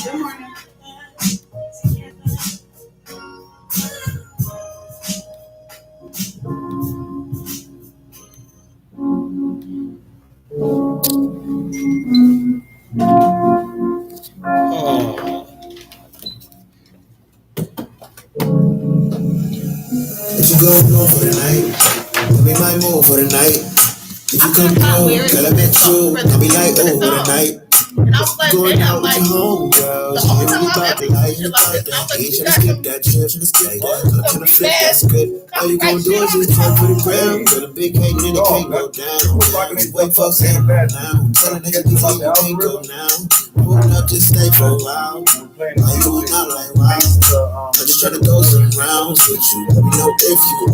Good morning. What you gonna do for the night? We might move for the night. If you come through, girl, I met you. I'll be like, oh, for the night. Going out with your homegirls. You hear me about the life, you about that. Ain't tryna skip that trip, tryna skip that. I'm tryna flip that script. All you gonna do is just twerk for the ground. With a big cake and it can't go down. What you wait for, say now. Tell a nigga you can't go now. Pulling up, just stay for a while. Why you going out like wow? I just try to go some rounds with you. Let me know if you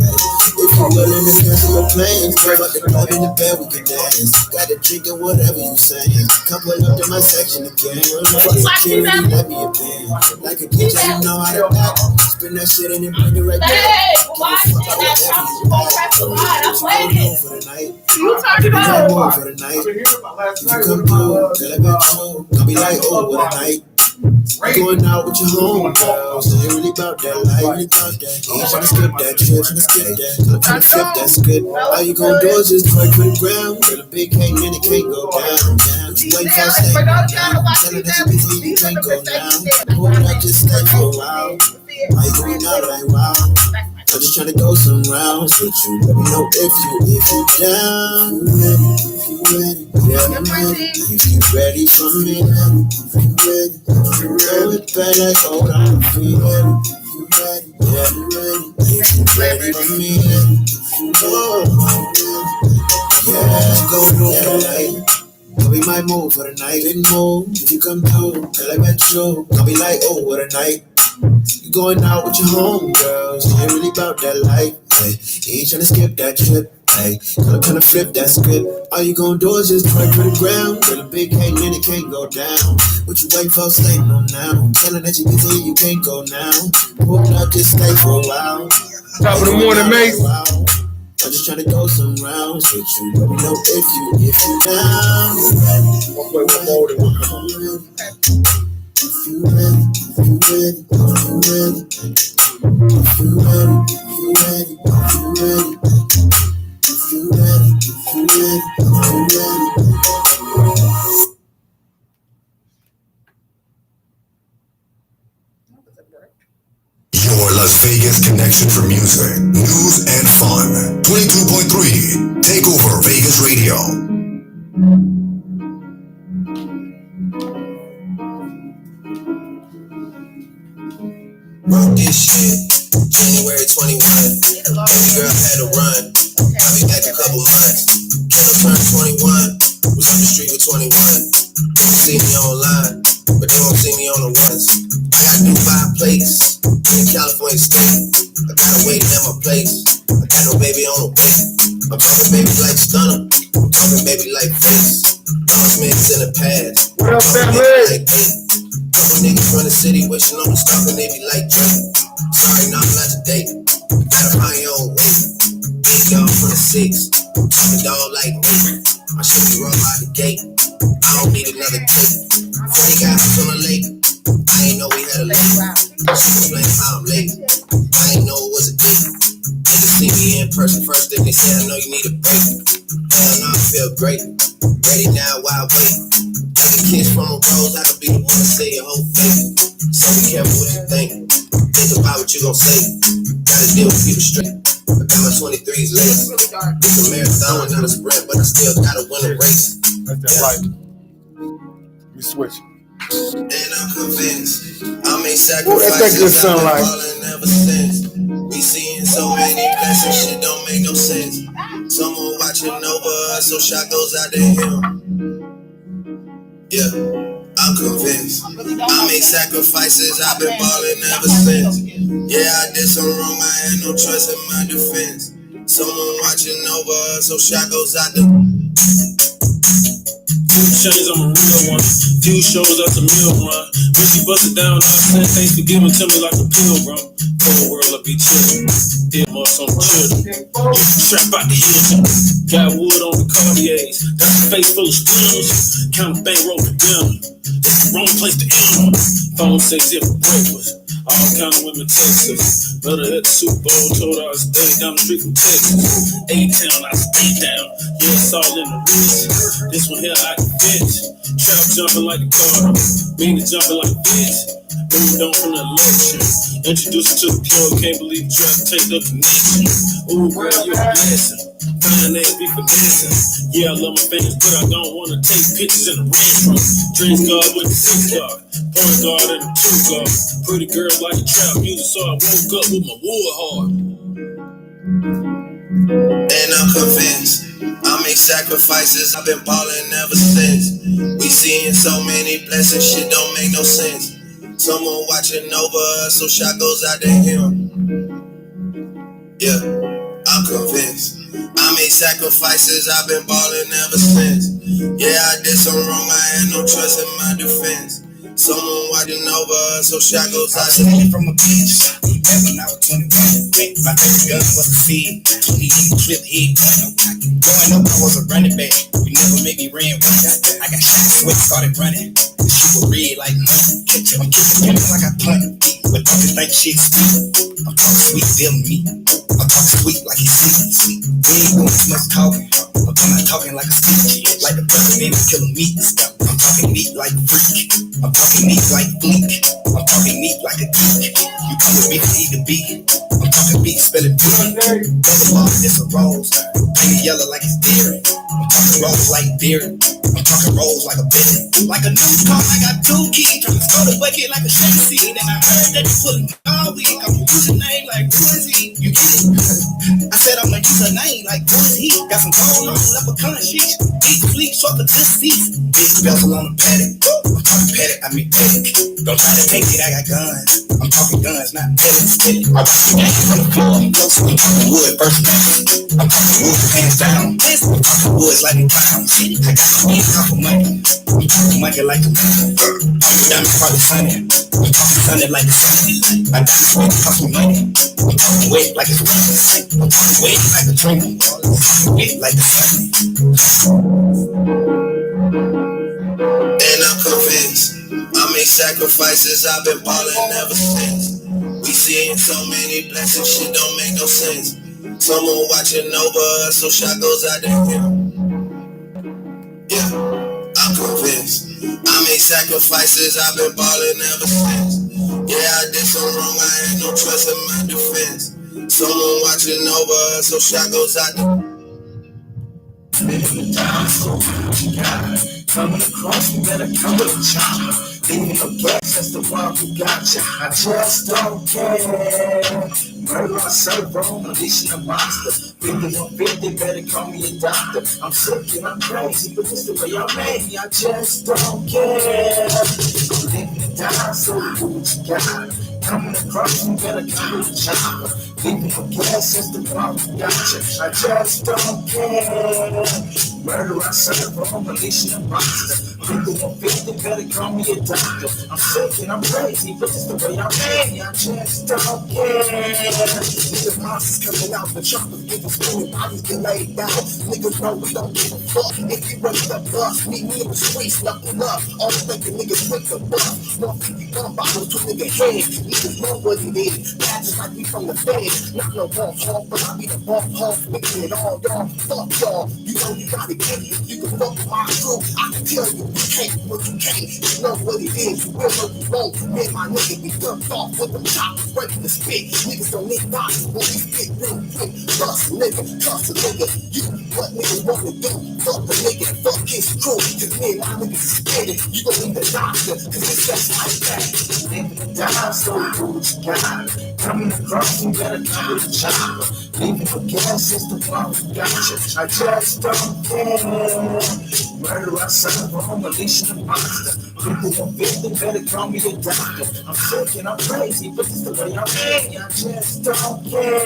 willing to cancel your plans. Grab up the club in the bed, we can dance. Got a drink or whatever you saying. Come pull up to my section again. Security, let me a band. Like a DJ, you know how to act. Spin that shit and then bring it right back. Give a fuck about whatever you like. I'm waiting for the night. You talking about for the night. If you come through, girl, I bet you. I'll be like, oh, what a night. Going out with your homegirls, they really about that life, really about that. Ain't tryna skip that trip, tryna skip that. I'm tryna flip that script. All you gon' do is just twerk for the ground. With a big hang and it can't go down. You wait for a stay down. Tell her that you busy, you can't go down. Hold up, just stay for a while. Why you going out like wow? I'm just tryna go some rounds with you. Let me know if you down. If you ready, yeah, I'm ready. If you ready for me, if you ready. Throw it back like hold on, if you ready. If you ready, yeah, I'm ready. If you ready for me, yeah, go do it. We might move for the night, didn't move. If you come through, girl, I met you. I'll be like, oh, what a night. You going out with your homegirls, you ain't really about that life. Hey, you ain't tryna skip that trip. Hey, I'm tryna flip that script. All you gonna do is just twerk for the ground. With a big hang and it can't go down. What you wait for, stay on now. Telling that you busy, you can't go now. Pull up, just stay for a while. Top of the morning, mate. I'm just tryna go some rounds with you. Let me know if you down. One play one more, then we'll come on. If you ready, if you ready, if you ready, if you ready, if you ready, if you ready, if you ready, if you ready. Your Las Vegas connection for music, news, and fun. 22.3 Takeover Vegas Radio. Wrote this shit January 21. Baby girl had to run. I'll be back a couple months. Kiddo turned 21. Was on the street with 21. They see me online, but they won't see me on the ones. I got new 5 plates in California state. I gotta wait at my place. I got no baby on the way. I'm talking baby like Stunner. I'm talking baby like Face. Don Smith's in the past. What up, family? Like couple niggas from the city wishing on the stalking, they be like Drake. Sorry, no, I'm not today. Gotta find your own way. Big dog from the 6. Talking dog like me. My shit be roll out the gate. I don't need another date. 40 guys on the lake. I ain't know we had a late. She explain how I'm late. I ain't know it was a date. Niggas see me in person first, then they say I know you need a break. Hell no, I feel great. Ready now, why wait? Take a kiss from a rose, I could be the one to say your whole face. So be careful what you think. Think about what you gon' say. Gotta deal with people straight. I got my 23s late. It's a marathon, not a sprint, but I still gotta win a race. That's that light. We switch. And I'm convinced I made Ooh, that's that good sacrifices. I've been sunlight. falling ever since. We seeing so many blessings, shit don't make no sense. Someone watching over us, so shot goes out to him. Yeah, I'm convinced. I made sacrifices, I've been balling ever since. Yeah, I did some wrong, I had no choice in my defense. Someone watching over us, so shot goes out to Few chains, I'm a real one. Few shows, that's a meal run. When she bust it down, I said thanks for giving to me like a pilgrim. Whole world, I be chillin'. Dead marks on the children. Strap out the Hilton. Got wood on the Cartiers. That's a face full of spoons. Count a bankroll for dinner. This the wrong place to enter. Phone says here for breakfast. All kind of women text us. Met her at the Super Bowl, told her I stayed down the street from Texas. A-Town, I stay down. Yeah, it's all in the wrist. This one here, I can bitch. Trap jumping like a car. Mean to jumping like a bitch. Moved on from the election. Introduced her to the plug. Can't believe the trap take the connection. Ooh, girl, you're a blessing. Fine ass be finessing. Yeah, I love my fans, but I don't wanna take pictures in the Range Rover. Dreams guard with the 6 guard. Point guard and the 2 guard. Pretty girls like the trap music, so I woke up with my wood hard. And I'm convinced I make sacrifices, I've been ballin' ever since. We seeing so many blessings, shit don't make no sense. Someone watching over us, so shot goes out to him. Yeah, I'm convinced I make sacrifices, I've been ballin' ever since. Yeah, I did some wrong, I had no trust in my defense. Someone watching over us, so shot goes out to him. From a bitch, back when I was 21. My first gun was a feed. He didn't flip head. Growing up, I was a running back. You never made me ran with. I got shot sweat, started running. The shit was red like money. I'm kicking women like I punted. But don't you think shit's sweet? I'm talking sweet, feeling me. I'm talking sweet like he's sweet. We ain't doing too much talking. I'm not talking like a speech. Like the president is killing meat. I'm talking meat like freak. I'm talking meat like bleak. I'm talking meat like a geek. You come with me to eat the beat. I'm talking beat, spelling beat. Brother ball, it's a rose. Painted yellow like it's dairy. I'm talking rose like dairy. I'm talking rose like a berry. Like a new car, I got 2 keys. Trying to throw the bucket like a shake scene. And I heard that you pulling all week. I'm gonna use your name like who is he? You get it? I said I'm gonna use her name like who is he? Got some gold on leprechaun sheets. Deep fleet, short for just seats. Big bezel on the paddock. I'm talking paddock, I mean paddock. Don't try to take it, I got guns. I'm talking guns, not pellets. I rock the game from the floor. I'm talking wood, first man. I'm talking wood, hands down. I'm talking woods like a clown. I got some mean couple money. I'm talking money like a man. Diamonds probably sunny. I'm talking sunny like the sun. I got this money, cost me money. I'm talking wet like it's wet. I'm talking wet like a dream. I'm talking wet like the sun. And I'm convinced I make sacrifices, I've been ballin' ever since. We seeing so many blessings, shit don't make no sense. Someone watching over us, so shot goes out to him. Yeah, I'm convinced I make sacrifices, I've been ballin' ever since. Yeah, I did some wrong, I had no trust in my defense. Someone watching over us, so shot goes out to him. Coming across, you better come with a chopper. Leaving no gas, that's the one who got you. I just don't care. Murder on server, unleashing a monster. 5150, better call me a doctor. I'm sick and I'm crazy, but this the way y'all made me. I just don't care. I'm living it down, so do what you got. Coming across, you better come with a chopper. Leaving no gas, that's the one who got you. I just don't care. Murder on server, unleashing a monster. 5150, better call me a doctor. I'm sick and I'm crazy, but it's the way I made. I just don't care. Niggas monsters coming out, the choppers getting screaming, bodies get laid down. Niggas know we don't give a fuck. If you ready to bust, meet me in the streets, knuckle up. All the thinking niggas with the bust. 150 gun bottles to nigga head. Niggas know what it is. Badges like we from the Fed. Not no bump home, but I be the bump home. Mixing it all down. Fuck y'all. You know you gotta get it. You can fuck with my crew. I can tell you. You can't, but you can't. You know what it is. You will or you won't. Me and my nigga be dumped off with them choppers ready to spit. Niggas don't need bodies when we spit real quick. Bust a nigga, cuss a nigga. You what niggas wanna do? Fuck a nigga, fuck his crew. Cause me and my niggas is spitting. You gon' need a doctor, cause it's just like that. Living the die, so do what you got. Coming across, you better come with a chopper. Leaving for gas, it's the one who got you. I just don't care. Murder outside of home, unleashing a monster. 5150, better call me a doctor. I'm sick and I'm crazy, but it's the way I'm made. I just don't care.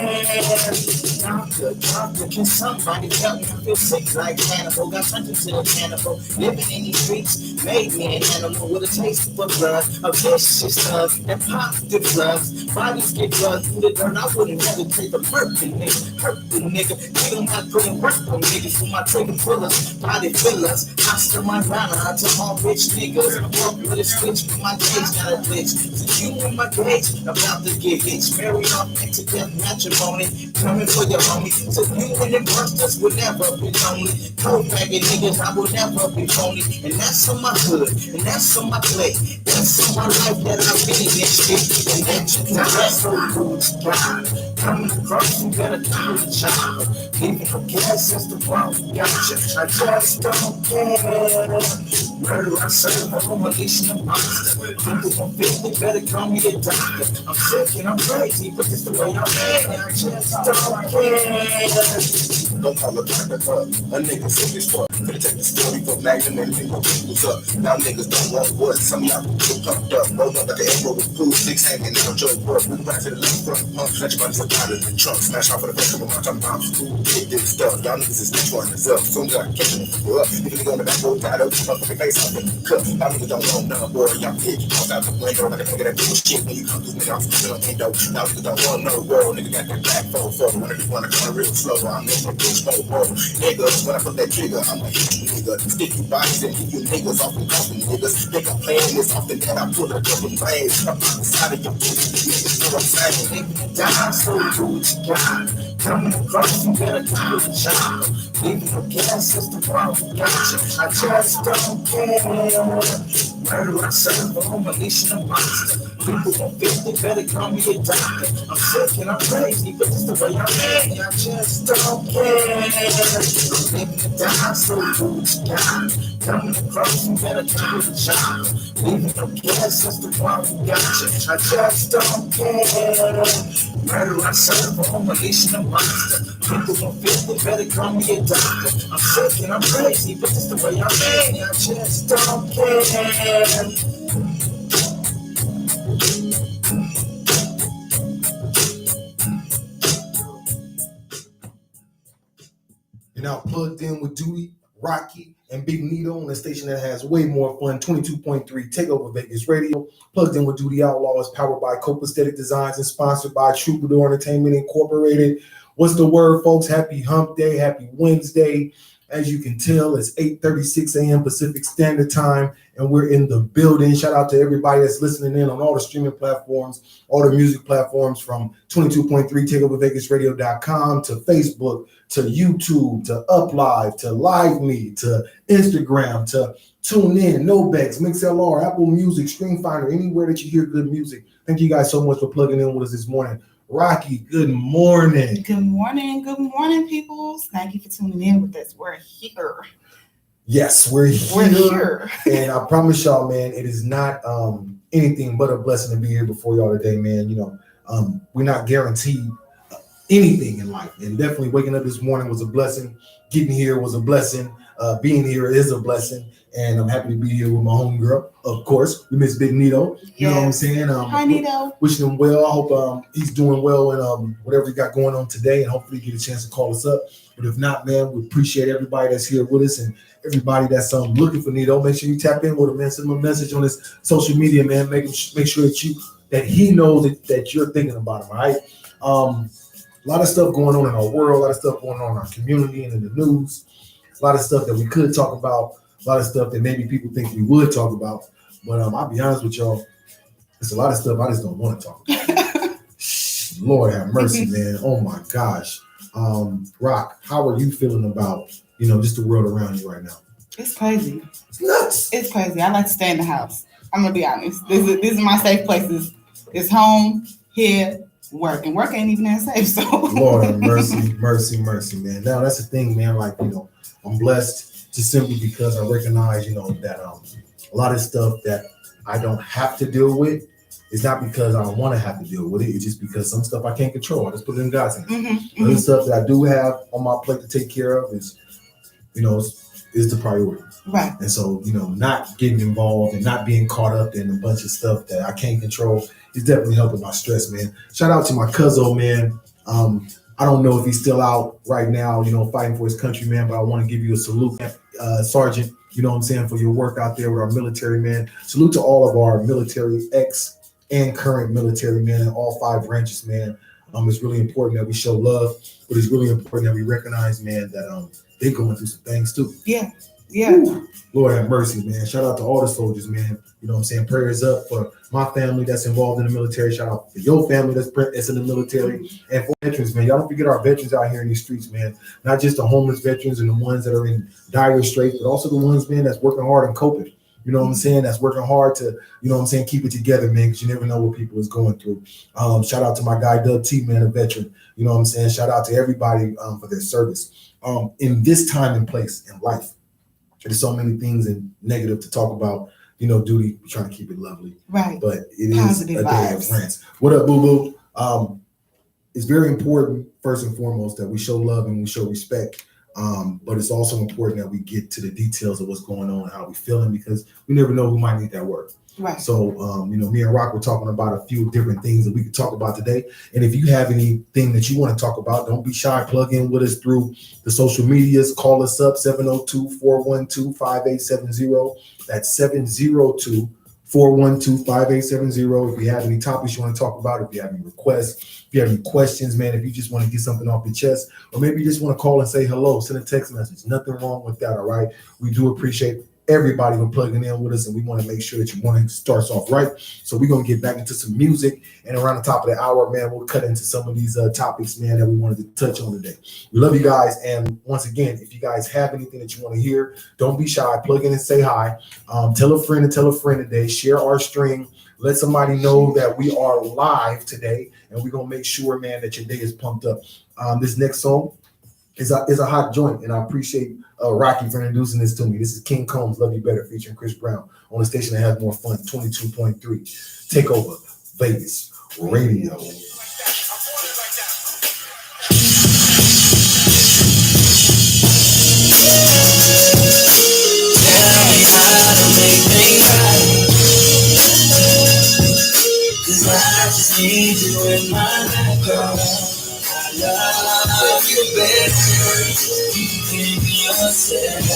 Doctor, can somebody help me? I feel sick like cannibal. Got turned into a cannibal. Living in these streets, made me an animal with a taste for blood, a vicious hug, and positive drugs. Bodies get drugged through the dirt, I wouldn't hesitate to murder nigga, hurt the nigga. You don't have to work on niggas with my trigger pullers, body fillers. I stir my rana to all bitch niggas. Walk with a switch, but my gauge got a glitch. Since you in my gauge, about to get hitched. Married off into death matrimony, coming for your homie. So you and them busters will never be lonely. Cold faggot niggas, I will never be phony. And that's on my hood, and that's on my plate. That's on my life that I really get shit. And that's so good, God. Coming across, you better do the job. Even for gas, that's the wrong gotcha. I just don't care. Murder, I serve, I'm a malicious monster. People from 50 better call me a doctor. I'm sick and I'm crazy, but it's the way I'm at. I just don't care. Don't call a doctor up. A nigga sick as fuck. Coulda take the story for Magnum and people who's up. Now niggas don't want what? Some y'all get pumped up. Roll up like the air with food, six hanging out your work. Move back to the left front, pump. Let your bodies up out of the trunk. Smash off for the first couple of time bombs. Who did this stuff? Y'all niggas is which one is up. Soon as I catch them, people up. If you go in the back road, tied up, motherfucking face off in the cup. Y'all niggas don't want none, boy. Y'all hit. Toss out the window like a nigga that do shit when you come through me off the window. Y'all niggas don't want no world. Nigga got that black phone for one of you wanna come real slow. I'm in the bitch no world. Niggas, when I put that trigger, I'ma hit you nigga. Stick you bodies and hit you niggas off and coffin niggas. Think I'm playing this often that I pull a couple lanes. I'm outside of your pussy, niggas know what I'm saying. Die so good, God. Coming across, you better do the job. Even for gas, that's the wrong gotcha. I just don't care. Murder, I serve, I'm a malicious monster. People from 50 better call me a doctor. I'm sick and I'm crazy, but it's the way I'm at. I just don't care. I'm living to die so good, God. Coming across, you better do the job. Even for gas, that's the wrong gotcha. I just don't care. Murder, I serve, I'm a malicious monster. People from 50 better call me a doctor. I'm sick and I'm crazy, but it's the way I'm at. I just don't care. You're now plugged in with Doodie, Rocky, and Big Nito on a station that has way more fun, 22.3 Takeover Vegas Radio. Plugged in with Doodie Outlaws, powered by Copaesthetic Designs and sponsored by Troubadour Entertainment Incorporated. What's the word, folks? Happy Hump Day, happy Wednesday. As you can tell, it's 8:36 a.m. Pacific Standard Time, and we're in the building. Shout out to everybody that's listening in on all the streaming platforms, all the music platforms, from 22.3 TakeoverVegasRadio.com to Facebook, to YouTube, to UpLive, to LiveMe, to Instagram, to TuneIn, Nobex, MixLR, Apple Music, StreamFinder, anywhere that you hear good music. Thank you guys so much for plugging in with us this morning. Rocky, good morning. Good morning, peoples. Thank you for tuning in with us. We're here. Yes, we're here. And I promise y'all, man, it is not anything but a blessing to be here before y'all today, man. You know, we're not guaranteed anything in life, and definitely waking up this morning was a blessing. Getting here was a blessing. Being here is a blessing, and I'm happy to be here with my homegirl. Of course, we miss Big Nito. You know what I'm saying? Hi, Nito. Wishing him well. I hope he's doing well in whatever he got going on today, and hopefully get a chance to call us up. But if not, man, we appreciate everybody that's here with us and everybody that's looking for Nito. Make sure you tap in with him, man. Send him a message on his social media, man. Make sure that he knows that you're thinking about him. All right. A lot of stuff going on in our world. A lot of stuff going on in our community and in the news. A lot of stuff that we could talk about. A lot of stuff that maybe people think we would talk about. But I'll be honest with y'all, there's a lot of stuff I just don't want to talk about. Lord have mercy, man. Oh my gosh. Rock, how are you feeling about, just the world around you right now? It's crazy. It's nuts. It's crazy. I like to stay in the house. I'm gonna be honest. These are my safe places. It's home, here, work. And work ain't even that safe. So Lord have mercy, mercy, man. Now that's the thing, man. Like, I'm blessed just simply because I recognize, that a lot of stuff that I don't have to deal with is not because I don't want to have to deal with it. It's just because some stuff I can't control. I just put it in God's hands. Mm-hmm. Other stuff that I do have on my plate to take care of is the priority. Right. And so, not getting involved and not being caught up in a bunch of stuff that I can't control is definitely helping my stress, man. Shout out to my cousin, man. I don't know if he's still out right now, fighting for his country, man, but I want to give you a salute, Sergeant, you know what I'm saying, for your work out there with our military, man. Salute to all of our military, ex and current military, man, in all 5 branches, man. It's really important that we show love, but it's really important that we recognize, man, that they're going through some things too. Yeah. Ooh, Lord have mercy, man. Shout out to all the soldiers, man. You know what I'm saying? Prayers up for my family that's involved in the military. Shout out for your family that's in the military. And for veterans, man. Y'all don't forget our veterans out here in these streets, man. Not just the homeless veterans and the ones that are in dire straits, but also the ones, man, that's working hard and coping. You know what I'm saying? That's working hard to, keep it together, man, because you never know what people is going through. Shout out to my guy, Doug T, man, a veteran. You know what I'm saying? Shout out to everybody for their service. In this time and place in life, there's so many things and negative to talk about. Doodie, we're trying to keep it lovely. Right. But it Positive is a vibes. day of rants. What up, boo boo? It's very important, first and foremost, that we show love and we show respect. But it's also important that we get to the details of what's going on and how we feeling, because we never know who might need that word. Right. So, me and Rock were talking about a few different things that we could talk about today. And if you have anything that you want to talk about, don't be shy. Plug in with us through the social medias. Call us up, 702-412-5870. That's 702-412-5870. If you have any topics you want to talk about, if you have any requests, if you have any questions, man, if you just want to get something off your chest, or maybe you just want to call and say hello, send a text message. Nothing wrong with that, all right? We do appreciate everybody for plugging in with us, and we want to make sure that your morning starts off right. So we're going to get back into some music, and around the top of the hour, man, we'll cut into some of these topics, man, that we wanted to touch on today. We love you guys, and once again, if you guys have anything that you want to hear, don't be shy. Plug in and say hi. Tell a friend today. Share our stream. Let somebody know that we are live today, and we're going to make sure, man, that your day is pumped up. This next song is a hot joint, and I appreciate Rocky for introducing this to me. This is King Combs, Love You Better, featuring Chris Brown on the station that has more fun, 22.3. Take over Vegas Radio. Tell me how to make things right, 'cause I just need you in my life, girl. I love you better. You give me yourself.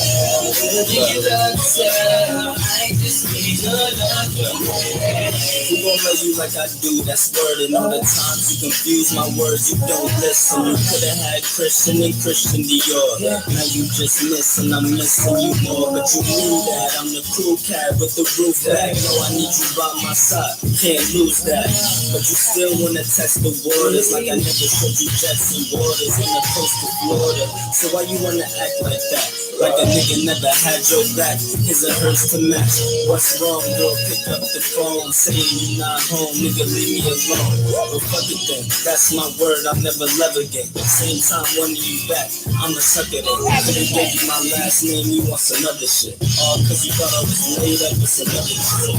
Whether you love yourself, I just need your love. Who gon' love you like I do? That's word. And all the times you confuse my words, you don't listen. You could've had Christian and Christian Dior. Now you just miss, and I'm missing you more. But you knew that I'm the cool cat with the roof back. No, I need you by my side. Can't lose that. But you still wanna test the waters like I never showed you jets and waters on the coast of Florida. So why you wanna act like that? Like a nigga never had your back. His or hers to match. What's wrong, girl? Pick up the phone, saying you not home, nigga, leave me alone. Well, fuck it then, that's my word, I'll never love again. Same time, wanting you back, I'm a sucker then. Could've gave you my last name, you want some other shit. All cause you thought I was laid up with some other shit.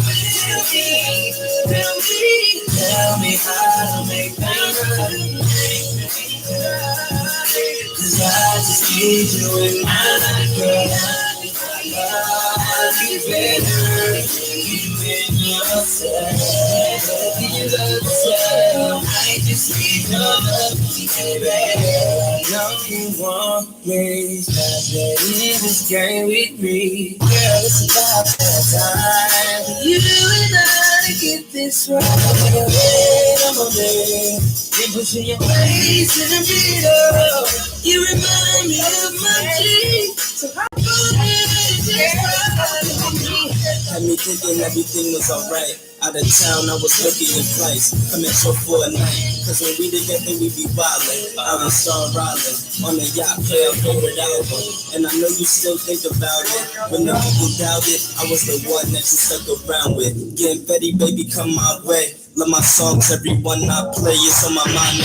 Tell me how to make things right. 'Cause I just need you in my life, girl. I love you better. You in yourself. You love yourself. I just need your love, baby. Know you want me, not ready in this game with me. Girl, it's about that time for you and I to get this right. I'm a man. You're pushing your face in the middle. You remind me of my dream. So how come had me thinking everything was alright. Out of town, I was looking in flights. Come at your for a night. Cause when we together, we be wildin'. I was Star Rollin' on the yacht, play our favorite album. And I know you still think about it. When the people doubt it, I was the one that you stuck around with. Getting Betty, baby, come my way. Love my songs, everyone I play, it's on my mind.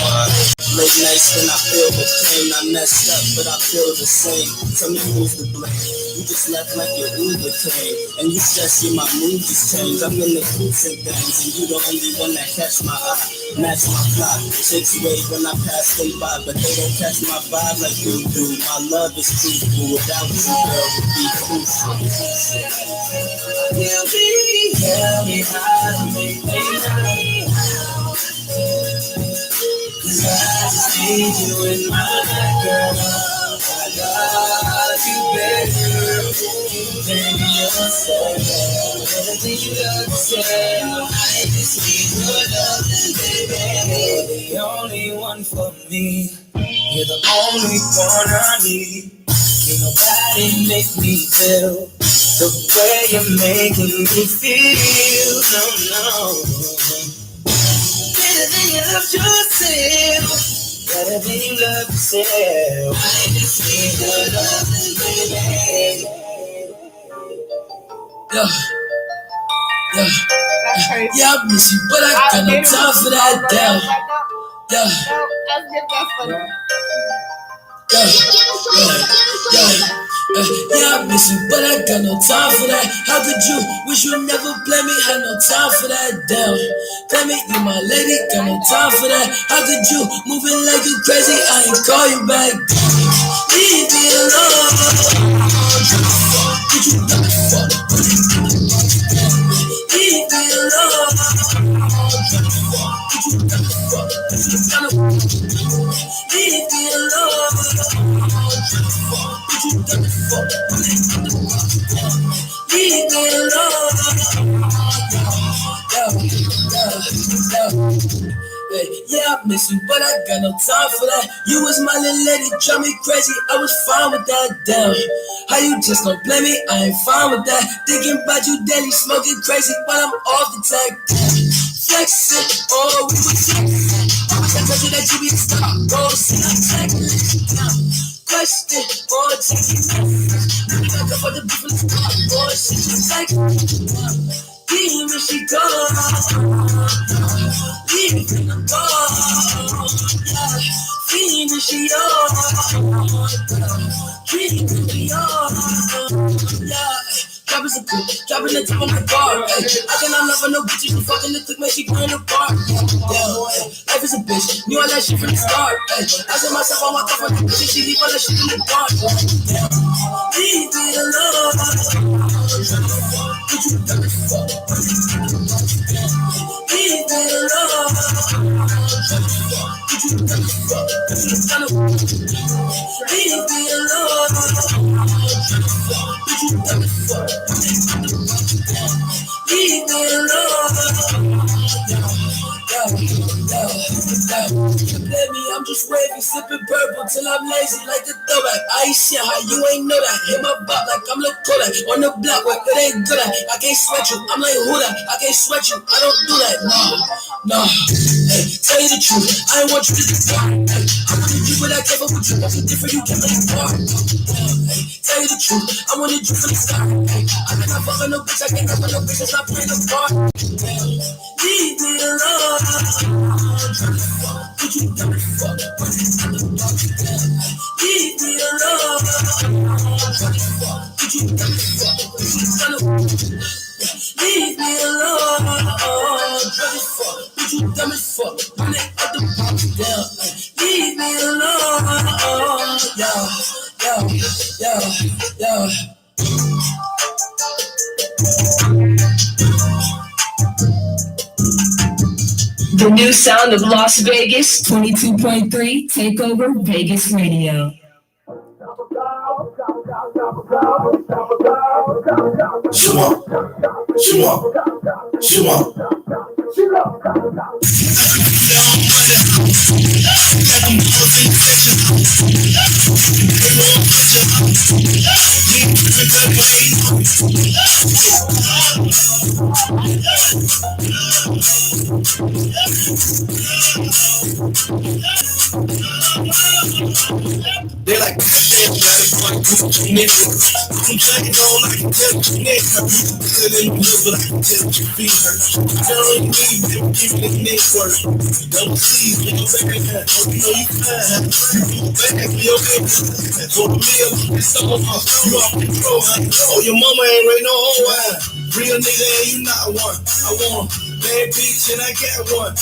Late nights when I feel the pain, I messed up, but I feel the same. Tell me who's to blame. You just left like your Uber came, and you stress you, my mood just changed. I'm in the fruits and things, and you the only one that catch my eye. Match my fly, chicks wave when I pass them by, but they don't catch my vibe like you do. My love is truthful, without you, girl, would be crucial. Tell me how to make things right. 'Cause I just need you in myself. Everything you love to say, I just need your loving, baby. You're the only one for me. You're the only one I need. Ain't nobody make me feel the way you're making me feel. No. Better than you love yourself. Better than you love yourself. I just need your loving, baby. Yeah, I miss you, but I got no time for that. Yeah, I miss you, but I got no time for that. How could you wish you never play me? Had no time for that. Damn, play me, you my lady, got no time for that. How could you moving like you crazy? I ain't call you back. Leave me alone. Did you not fuck? Leave me alone. Did you not fuck? Leave me alone. Did you not fuck? Leave me alone. Yeah, I miss you, but I got no time for that. You was my little lady, drive me crazy. I was fine with that. Damn, how you just don't play me? I ain't fine with that. Thinking about you daily, smoking crazy while I'm off the tag. Flexing, oh, we was flexing. I told you that you be a star. Oh, see, I'm tagging. Question, oh, take it. I got the different stuff. Oh, she's like, even if she goes, leave me in the bar. Even if she dream of me dropping some cool, dropping the top of my car. I cannot love her, no bitches. You fucking the click, man, she playing the part. Life is a bitch, knew all that shit from the start. I said myself, I want to fuck the bitch, she leave all that shit in the dark. Leave me alone. Did you never fuck? Leave me alone. Did you never fuck? Leave me alone. Did you never fuck? Leave me alone. Let me, I'm just wavy, sipping purple till I'm lazy like a throwback. I ain't shit, how you ain't know that? Hit my butt like I'm Lil Kodak. On the block where it ain't good at. I can't sweat you, I'm like who that? I can't sweat you, I don't do that. No. Hey, tell you the truth, I ain't want you to be part. Hey, I wanted you but I gave up with you. That's different, you can't make part. Hey, tell you the truth, I wanted you from the start. Hey, I cannot fuck on no bitch, I can't fuck on no bitch, that's not playing the part. Leave me alone. Did you never fuck? Leave me alone. Did you never fuck? Leave me alone. Did you never fuck? When they at the bottom down. Leave me alone. Yeah. The new sound of Las Vegas, 22.3, Takeover Vegas Radio. They like that shit, got it like nigga. I'm checking on like a tell you nigga. Good in the hood, but I can tell you feet hurt. Telling me them giving the network. Double C's, you know that. Oh, you know you fine. You do back, you okay. For the meal, it's all off. You off control, huh? Oh, your mama ain't right no whole wine. Real nigga, and you not one. I want bad bitch and I got one.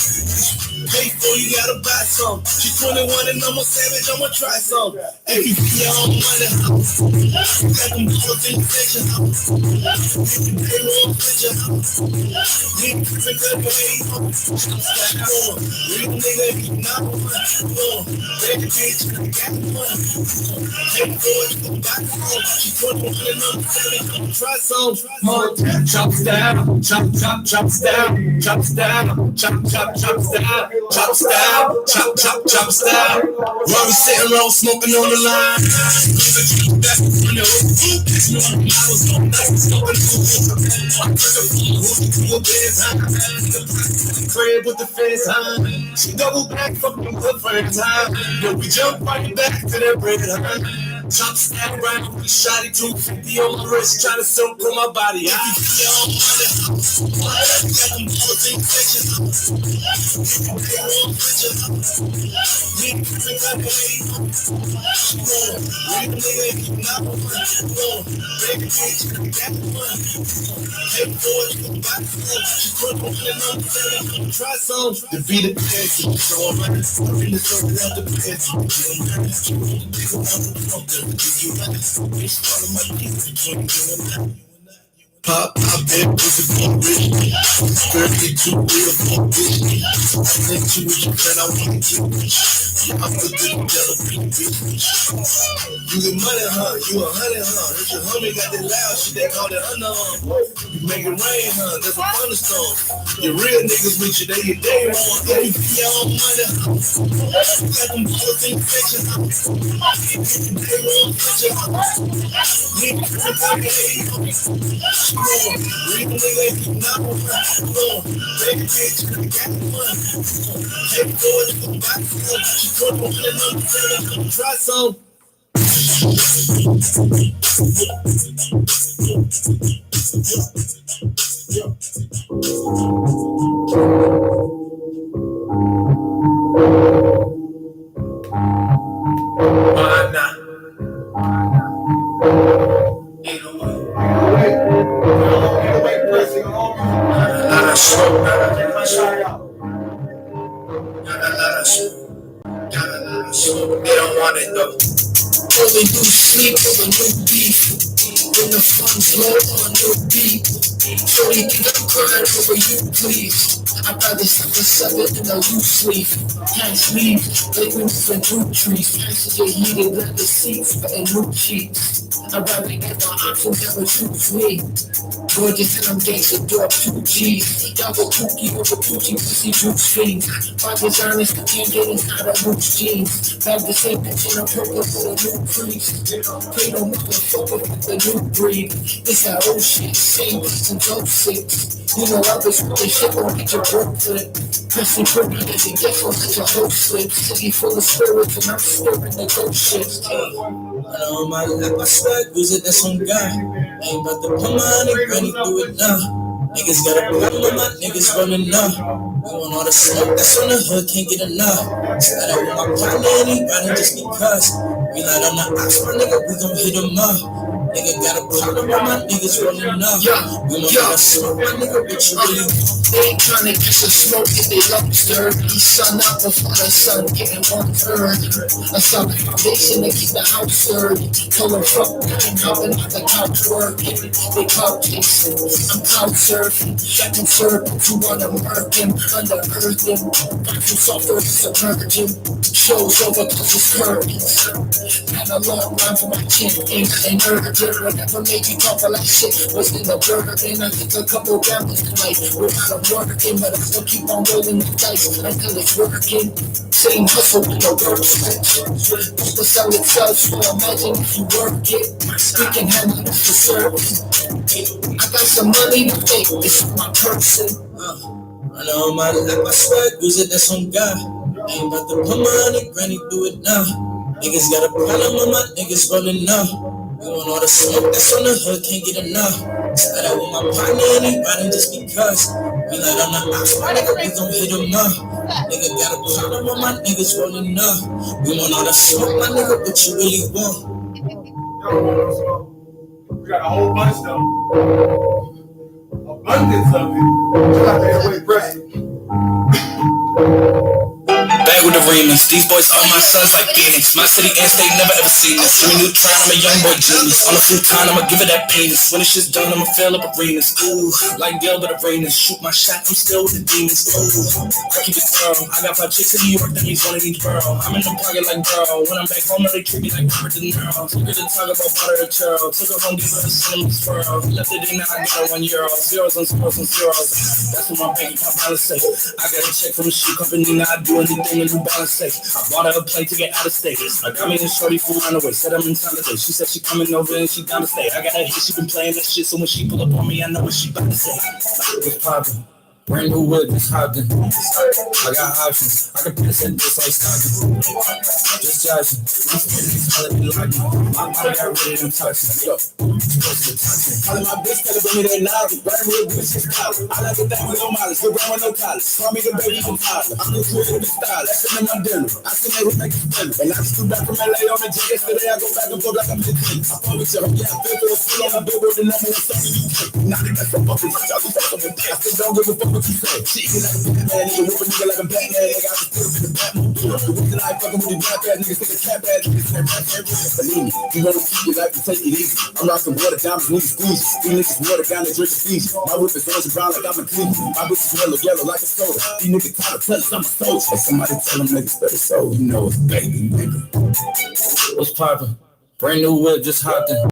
pay for, you gotta buy some. She 21 and I'm a savage, I'ma try some. If you see your own money, got them dollars in the section. They won't fit your house. Nigga, pick up your way. Real nigga, you not one. Baby bitch, I got one. Pay for it, you buy some. She 21 and I'm a savage, I'ma try some. More chops down, chop style, chop style, chop style, chop style, chop style. While we sitting around smoking on the line. Crib with the fence high. She double back, fucking with friends high. Yo, we jump right back to that bread high. Chop stack round, we shot it 250 on my wrist, trying to soak on my body. I can see your own money. Got them dollars in section. They won't fit your house. Nigga, pick up your way. Real nigga, you not one. Baby bitch, I got one. Pay for it, you buy some. She put on and I'm selling, try some. The beat of the dance, so I'm running. I'm in the circle of the dance. Pop, and pussy for rich. 32 real for bitch. I let you with your friend, I want you. I'm the good yellow bitch. You get money, huh? You a honey, huh? If your homie got that loud shit, they call it underarm. You make it rain, huh? That's a thunderstorm. Your real niggas with you, they get day wrong. Yeah, you get your own money, huh? Got them dollars in section, huh? They won't fit your house. Nigga, pick up your head, real nigga, you not one. Baby bitch, I got one. Pay for it, you buy some. She put on and I'm selling, try some. They don't want it though. Only new sleep with a new beef. When the fun's low on a new beat. So you think I'm crying over you, please? I'd rather suck a 7 in a loose sleeve. Hands leave, like we moving through trees. Passenger heated leather seats, but in new cheeks. I'd rather get my options that would choose me. Gorgeous and I'm gangsta, do up 2 G's. Y'all go kooky over 2 G's to see Bruce fiends. Father's honest, I can't get inside of loose jeans. Bag the same bitch in a purple with a new crease. Play no motherfucker with the new breed. It's that old shit, same since 06. You know I was with the shit, won't get your broke flip. Pressing pretty as it gets, won't let your hope slip. City full of spirits and I'm stirring the ghost shit. I know my life, I swag, use it, that's on God. Ain't about to put my honey, granny, do it now. Niggas got a problem, my niggas running up. We want all the smoke that's on the hood, can't get enough. Started with my partner and he riding just because. We light on the ox, my nigga, we gon' hit him up. Nigga got a problem, my niggas running up. We want all the smoke, my nigga, what you really want? They ain't tryna get some smoke if they love stir. He sun out before the sun, getting 1/3. A solid foundation to keep the house stirred. Told them fuck, I'm helping out the couch working. They clout chasing, I'm clout surfing. Got them serpents who wanna murk him, under-earth him. Got you softer as a virgin. Shows over cause it's curtains. Had a long line for my chin, ink and urgent. Whatever made me talk like shit was in the burden. I took a couple gambles tonight without working, but I still keep on rolling the dice until it's working. Same hustle with the work switch. People sell itself, so imagine if you work it. We can handle this for certain. I got some money to make, it's my person. I know my life, I swag, use it, that's on God. Ain't about to put my honey, granny, do it now. Niggas got a problem with my niggas rolling up. We want all the smoke that's on the hood, can't get enough. Started with my partner and he riding just because. We light on the ox, my nigga, we gon' hit him up. Nigga got a problem with my niggas rolling up. We want all the smoke, my nigga, what you really want? We got a whole bunch though. Abundance of it. You got to airway press. demons. These boys are my sons like Phoenix. My city and state never ever seen this. Give me new try, I'm a young boy genius. On a futon, I'ma give it that penis. When it's just done, I'ma fill up arenas. Ooh, like Gilbert Arenas. Shoot my shot, I'm still with the demons. Ooh, I keep it thorough. I got 5 chicks in New York that needs one in each borough. I'm in the pocket like bro. When I'm back home, they treat me like Robert De Niro. Took her to talk about butter and churro. Took her home, gave her a cinnamon swirl. Left it in, now I got €1. Zeros on zeros on zeros. That's what my bank account balance say. I got a check from a shoe company, now I do anything in New Balance say. I bought her a plane to get out of state. I got me a shorty from on the way. Said I'm in town today. She said she coming over and she down to stay. I got a hit, she been playing that shit, so when she pull up on me, I know what she about to say. What's poppin'? Brand new wood, just hopped in. I got options. I can piss it just like Stockton. Just judging. I'm spinning these holiday locking. My body got rid of them toxins. Yo, supposed to toxin. Calling my bitch, tell her bring me that nozzle. Brand new bitch, she's college. I like a thing with no mileage. Good brand with no college. Call me the baby from toddler. I'm the creative style. That's in my dinner. I seen they was making spinning. And I just flew back from LA on the jet yesterday. I go back and forth like I'm 15. I promise you, yeah, I feel for a fool on my billboard and I'm on something you take. Now they got some fucking bitch. I just got some bitch. I still don't give a fuck what you say. Shit, like a Batman, nigga, whoop a nigga like a Batman, nigga, I just put him in the Batman. The reason I ain't fucking with these rap ass niggas, take a cap ass niggas, and rap ass believe me, you wanna keep your life and take it easy. I'm not some water diamonds, niggas squeeze. These niggas water down, they drink a Fiji. My whip is orange and brown like I'm a clean. My bitch is yellow like a soda. These niggas try to tell us I'm a soldier. If somebody tell them niggas better so, you know it's baby, nigga. What's poppin'? Brand new whip, just hopped in.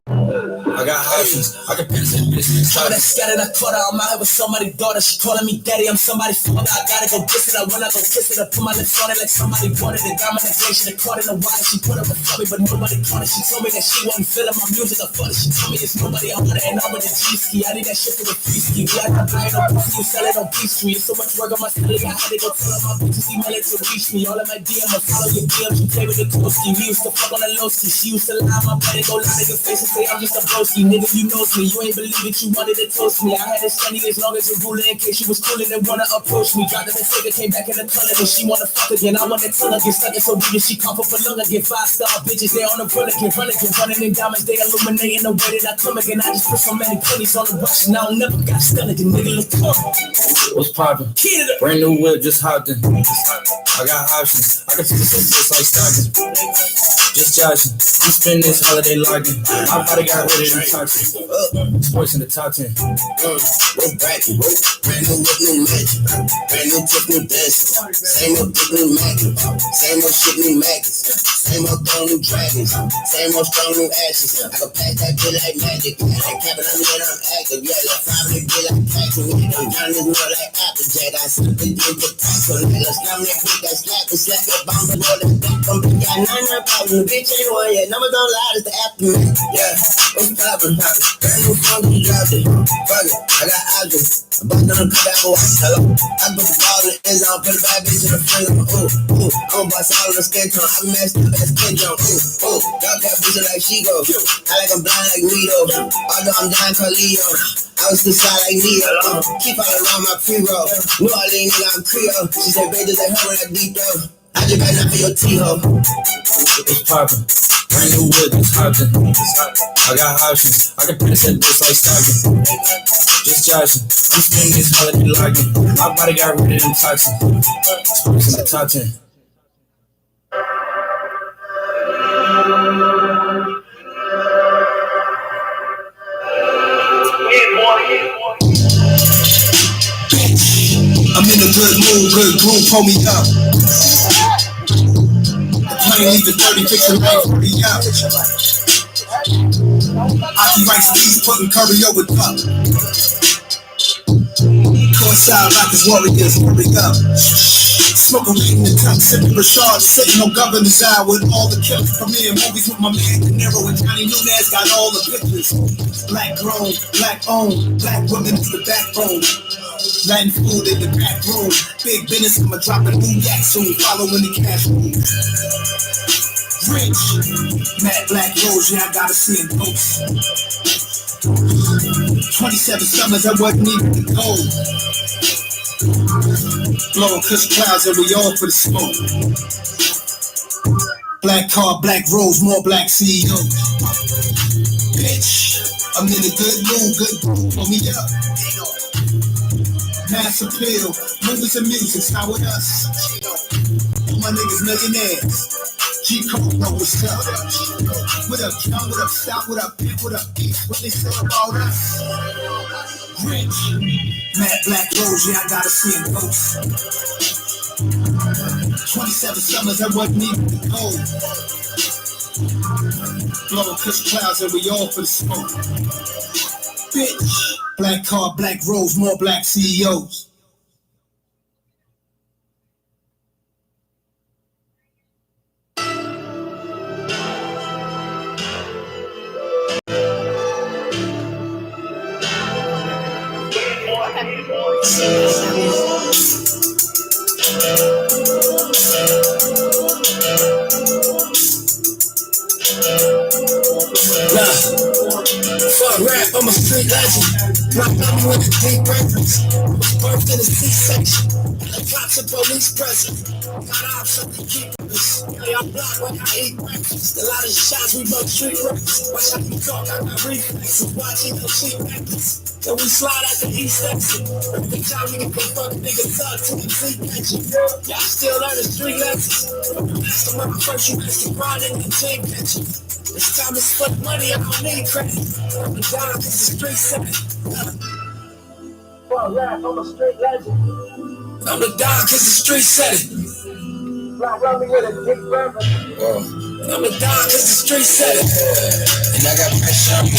I got options. I can piss it, bitch. All that scattered, I caught her. I'm out here with somebody's daughter. She calling me daddy. I'm somebody's father. I gotta go kiss it. I wanna go kiss it. I put my lips on it like somebody wanted it. Got my negation. They caught in the water. She put up a me, but nobody caught it. She told me that she wasn't feeling my music. I thought it. She told me it's nobody on it. And I'm with the G-ski. I need that shit for the free ski. Black, I'm buying on pussy. You sell it on P Street. It's so much work on my celly. I had to go tell all my bitches email it to reach me. All of my DM, I follow your DMs. You play with the Koski. We used to fuck on the low ski. She used to lie my body. Go lie to your face and say I'm just a broski. Nigga, you knows me. You ain't believe it. You wanted to toast me. I had it steady as long as you're ruling in case you was coolin' and wanna approach me. Dropped it and figure, came back in the tunnel and she wanna fuck again. I wanna tell her, get stuck in so deep she come for lung again. 5-star bitches, they on the run again. Running in diamonds, they illuminating the way that I come again. I just put so many pennies on the rush and I don't never got stunned again. Nigga, look up. What's poppin'? Brand new whip, just hopped in. I got options. I can piss it just like Stockton. Just joshing. I'm spending this holiday logging. My body got rid of them toxins. Sports in the top 10. Brand new whip, new magic. Brand new tip, new dancing. Same old dick, new magnet. Same old shit, new magnets. Same old throne, new dragons. Same old strong, new actions. I can pass that bitch like magic. Like capping on me and I'm active. Yeah, like family bitch like taxing. I'm down this more like Applejack. I slip it in the taxi. Let's slam that bitch, that slap it, bomb the roll, that back from big. Got 9 problems. Bitch ain't one yet. Numbers don't lie, it's the aftermath. Yeah, what's poppin'? Brand new phone, you dropped it. Fuck it, I got options. I bust on a good apple watch. Hello, I put the ball in the end zone. Put a bad bitch in the friend zone. Ooh, I'ma bust all in the skin tone. I messed up that skin tone. Ooh, y'all got bitch like she go. I like I'm blind like Nito. Although I'm down for Leo. I was too shy like Nito. Keep all around my pre-roll. New Orleans, nigga, I'm Creole. She said, babe, just like her when I deep throw. I just got enough for your T-ho. What's poppin'? Brand new whip, just hopped in. I got options. I can piss it just like Stockton. Just joshing. I'm spending this holiday logging. My body got rid of them toxins. Sports in the top 10. I'm in a good mood, good groove, pull me up. The plane leave the 30, fix the light, hurry up. Hockey rice, peas, putting curry over top. Courtside, Rockets, Warriors, hurry up. Smoking weed in the cup, sipping Rashard, sitting on governor's eye with all the killers. Premiere movies with my man De Niro and Johnny Nunez, got all the pictures. Black grown, black owned, black women is the backbone. Latin food in the back room. Big business, I'ma drop a new yak soon. Following the cash room. Rich, Matt Black Rose, yeah, I gotta see it ghost. 27 summers, I wasn't even the gold. Blowing kush clouds and we all for the smoke. Black car, black rose, more black CEO. Bitch, I'm in a good mood, good groove, pull me up. Mass appeal, movies and music's not with us. my niggas millionaires. G Cole, what's up? What up, John? What up, Stop? What up, Pimp? What up, Beef? What they say about us? Rich, Mad Black Rose, yeah, I gotta see him ghost. 27 summers, that wasn't even the goal. Blowing kush clouds and we all for the smoke. Bitch, black car, black rose, more black CEOs. Fuck rap, I'm a street legend. Rock me with a deep reference. Birthed in a C-section. Cops and police present. Got ops up to keep us. Y'all block when I eat breakfast. A lot of shots, we both street records. Watch how you talk, I got reflexes. Watching the cheap necklace. Then we slide out the east exit. Every time we can fuck niggas up to the deep pension. Y'all still learning street lessons. Master my first, you best to grind in the team pension. This time it's for the money, I don't need credit. I'm down cause the street said it. Fuck rap, I'm a street legend. I'm the dog cause the street said it. Round me with a big brother. I'm the dog cause the street said it. And I got pressure on me.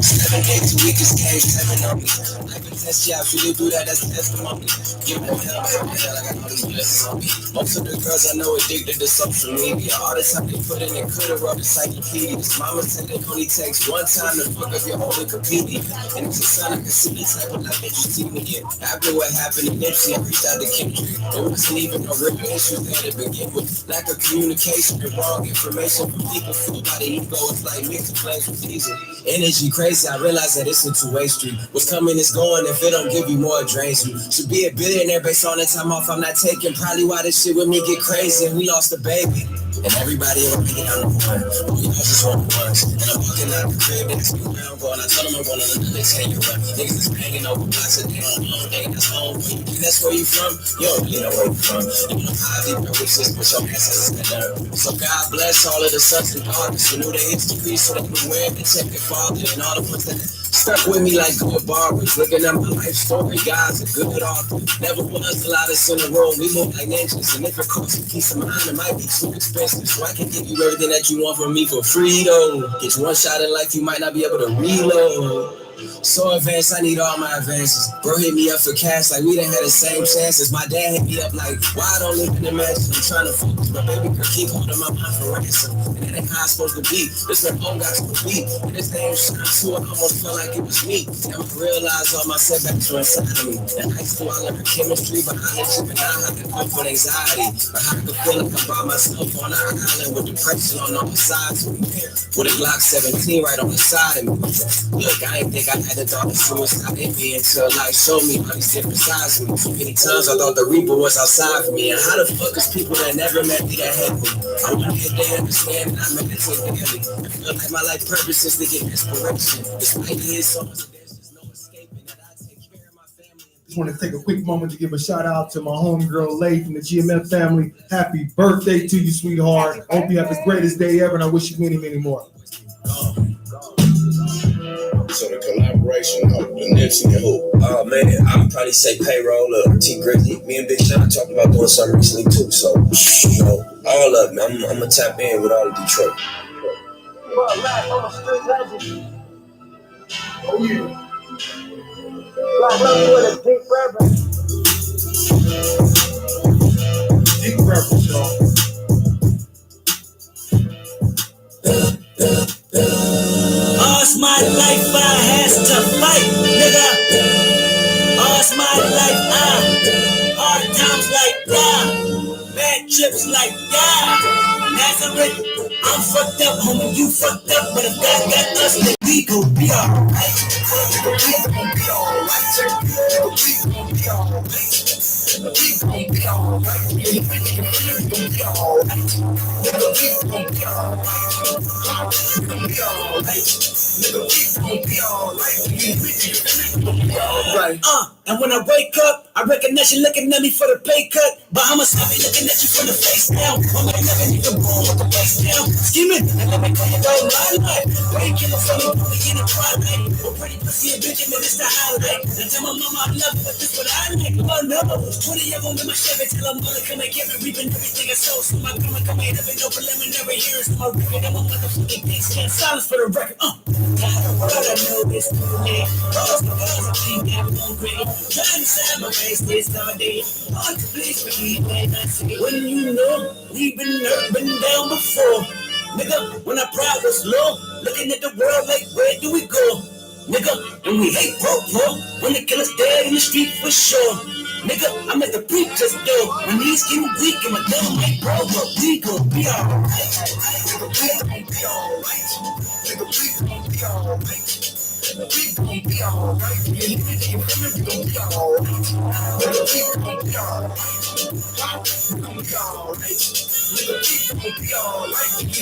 7 days a week is K7 on me. I can test you out, if you do that, that's testimony. Give them hell, I got all these blessings on me. Most of the girls I know addicted to social media. All the time they put in, they could've wrote encyclopedias. Mama said it only takes one time to fuck up your whole Wikipedia. And it's a sign I can see the type of life that you see me in. After what happened in Nipsey, I reached out to Kendrick. There wasn't even no real issues there to begin with. Lack of communication and wrong information from people fueled by the ego. It's like mixing flames with diesel. Energy crazy, I realize that it's a two-way street. What's coming is going, if it don't give you more, it drains you. Should be a billionaire based on the time off I'm not taking. Probably why this shit with me get crazy and we lost a baby. And everybody around me on the one, but we all just want ones. And I'm walking out the crib, they ask me where I'm going. I tell them I'm going on another 10-year run. Niggas is banging over blocks and they don't know, they that's home. When you think that's where you from, you don't really know where you from. You know how I be purposes, but your ancestors got done. So God bless all of the sons and daughters who knew their history, so they knew where to take their father and all the ones that stuck with me like good barbers. Looking at my life story, God's a good author. Never was a lot of us in the room, we move like ninjas. And if it costs a piece of mind, it might be too expensive. So I can give you everything that you want from me for free though. Get you one shot in life, you might not be able to reload. So advanced, I need all my advances. Bro hit me up for cash like we done had the same chances. My dad hit me up like, why I don't live in the mansion? I'm trying to focus, my baby girl keep holding my mind for ransom. And that ain't how it's supposed to be. This man home got to be. And this damn shine too, I almost felt like it was me. And I realized all my setbacks were inside of me. In high school, I learned chemistry, but I didn't even know how to cope with anxiety. Or how to feel like I'm by myself on an island with depression on all sides of me. With a Glock 17 right on the side of me. Look, I ain't think I had a thought of suicide in me until life showed me all these different sides of me. Too many times I thought the Reaper was outside of me. And how the fuck is people that never met me that hate me? I wonder if they understand and I meditate daily. I feel like my life purpose is to get inspiration. Despite his songs, there's just no escaping that I take care of my family. Just want to take a quick moment to give a shout out to my homegirl Lay from the GMF family. Happy birthday to you, sweetheart. I hope you have the greatest day ever, and I wish you many, many more. So the collaboration of the Nipsey and who? Oh man, I would probably say Payroll or T Grizzly. Me and Big Sean talked about doing something recently too. So, you know, all of them. I'm gonna tap in with all of Detroit. I'm a street legend. Oh yeah. With a deep reverence. Deep reverence, y'all. All's my life I has to fight, nigga. All's my life hard times like bad trips like Nazareth. I'm fucked up, homie, you fucked up, but if God got us, then we gon' be alright. We gon' be alright. We gon' be alright. We gon' be alright. We gon' be alright. We gon' be alright. We gon' be alright. Nigga, we gon' be alright. Right. And when I wake up, I recognize you looking at me for the pay cut. But I'ma stop be looking at you from the face down. I might never need to boom with the face down. Scheming, and let me come about my life. Brain killer for me, put me in a twilight. We're pretty pussy and Benjamin, it's the highlight. And tell my mama I love her, but this what I like. Oh no, 20 of them in my Chevy, tell them mother come and get me. Reaping everything I sow, so my come ain't never no preliminary hearings. My record, I'm a motherfucking piece. Can't silence for the record. What I know is cool, man. All the girls are clean, I'm hungry. Trying to save my face this day. On the place for me when I see. When you know we've been hurt, been down before. Nigga, when our pride was low, looking at the world like where do we go? Nigga, and we hate broke, when the killer's dead in the street for sure. Nigga, I'm at the preacher's door. My knees getting weak and my gun might bro, but we gon' be alright. Nigga, we gon' be alright. Nigga, we gon' be alright. We gon' be alright. We gon' be alright. We gon' be alright. Nigga, we gon' be alright. We gon' be alright. Nigga, we gon' be alright. We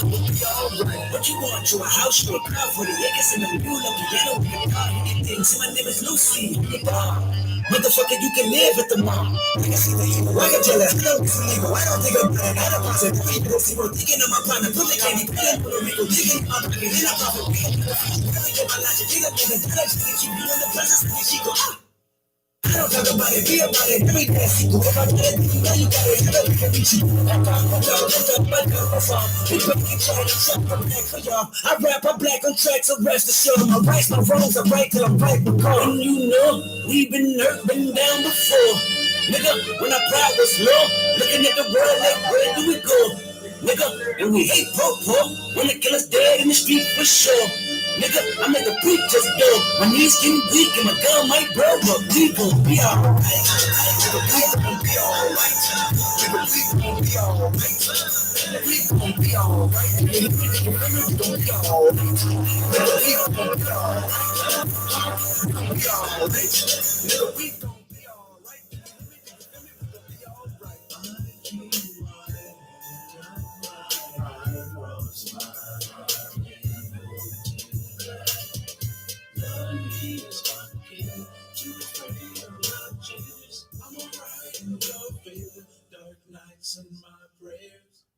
gon' be alright. What you want? You a house, you a car for the acres and the mule of piano. You got anything? See, my name is Lucy. Motherfucker, you can live at the mall. I can see the evil. I can tell that. I don't see evil. I don't think I'm bad. I don't want to be able to see we're thinking of my partner. Put the candy, put in Puerto Rico, digging my pocket, and I'm probably really get my logic. Dig up in the direction to keep you in the presence of the Chico. I don't talk about it, be about it, every day. Go if I get it, now you got it, you can reach you. I rap, I'm black on tracks, so rest assured. My rights, my wrongs, I right till I'm right. And you know, we've been hurt, been down before. Nigga, when our pride was low, looking at the world like, where do we go? Nigga, and we hate poor, when the killer's dead in the street for sure. Nigga, I'm at the preacher's door. My knees getting weak and my gun might blow, but we gon' be alright. Nigga, we gon' be alright. Nigga, we gon' be alright. We gon' be alright. Nigga, we gon' be alright. Nigga, we gon' be alright. We gon' be alright. Nigga, we gon' be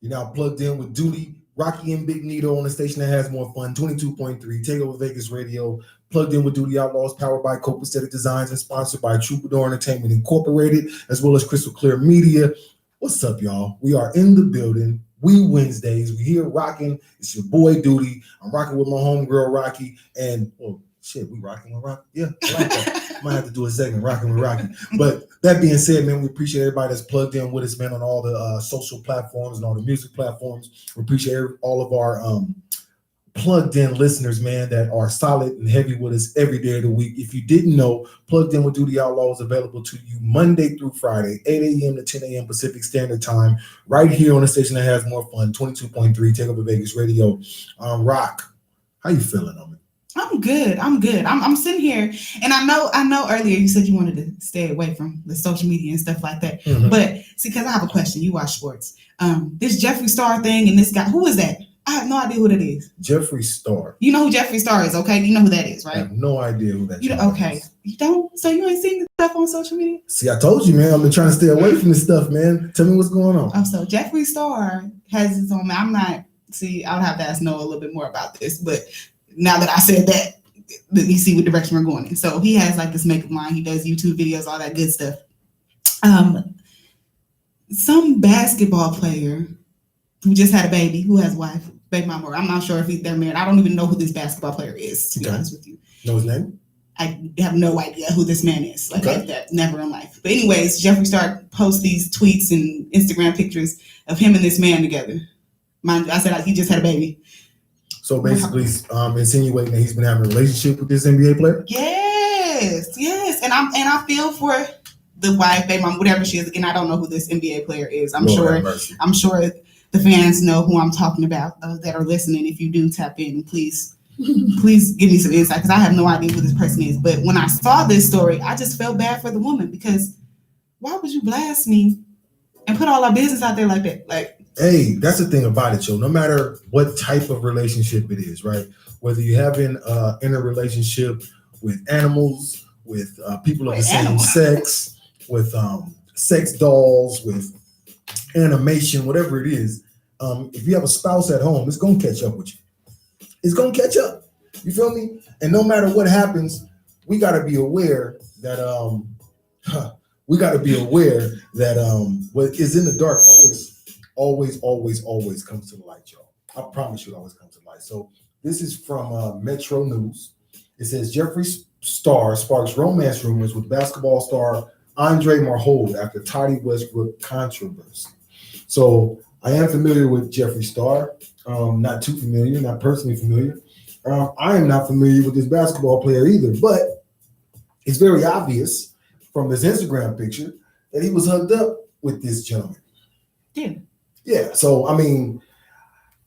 You're now plugged in with Doodie, Rocky, and Big Nito on the station that has more fun. 22.3 Takeover Vegas Radio. Plugged in with Doodie Outlaws, powered by Copacetic Designs and sponsored by Troubadour Entertainment Incorporated, as well as Crystal Clear Media. What's up, y'all? We are in the building. We Wednesdays. We here rocking. It's your boy Doodie. I'm rocking with my homegirl Rocky. And we rocking with Rocky. Yeah, I like that. Might have to do a segment rocking with Rocky. But that being said, man, we appreciate everybody that's plugged in with us, man, on all the social platforms and all the music platforms. We appreciate all of our plugged in listeners, man, that are solid and heavy with us every day of the week. If you didn't know, Plugged In with Doodie Outlaw is available to you Monday through Friday, 8 a.m. to 10 a.m. Pacific Standard Time, right here on the station that has more fun, 22.3 Takeover Vegas Radio. Rock, how you feeling on it? I'm good. I'm sitting here, and I know earlier you said you wanted to stay away from the social media and stuff like that. Mm-hmm. But see, because I have a question. You watch sports. This Jeffree Star thing and this guy, who is that? I have no idea who that is. Jeffree Star. You know who Jeffree Star is, okay? You know who that is, right? I have no idea who that is. Okay. You don't? So you ain't seen the stuff on social media? See, I told you, man. I've been trying to stay away from this stuff, man. Tell me what's going on. Oh, so Jeffree Star has his own. I would have to ask Noah a little bit more about this, but now that I said that, you see what direction we're going in. So he has like this makeup line. He does YouTube videos, all that good stuff. Some basketball player who just had a baby, who has a wife, baby mama. I'm not sure if they're married. I don't even know who this basketball player is, to be honest with you. Know his name? I have no idea who this man is. Like that, never in life. But anyways, Jeffree Star posts these tweets and Instagram pictures of him and this man together. I said he just had a baby. So basically, insinuating that he's been having a relationship with this NBA player? Yes. And I feel for the wife, baby mom, whatever she is. Again, I don't know who this NBA player is. I'm sure the fans know who I'm talking about. Those that are listening, if you do tap in, please give me some insight, because I have no idea who this person is. But when I saw this story, I just felt bad for the woman, because why would you blast me and put all our business out there like that? Like, hey, that's the thing about it, yo. No matter what type of relationship it is, right? whether you're having in a relationship with animals, with people of the same sex, with sex dolls, with animation, whatever it is. If you have a spouse at home, it's gonna catch up with you. It's gonna catch up. You feel me? And no matter what happens, we gotta be aware that what is in the dark always comes to the light, y'all. I promise you, it always comes to the light. So this is from Metro News. It says Jeffree Star sparks romance rumors with basketball star Andre Marhold after Toddy Westbrook controversy. So I am familiar with Jeffree Star, not too familiar, not personally familiar. I am not familiar with this basketball player either, but it's very obvious from his Instagram picture that he was hooked up with this gentleman. Yeah. So I mean,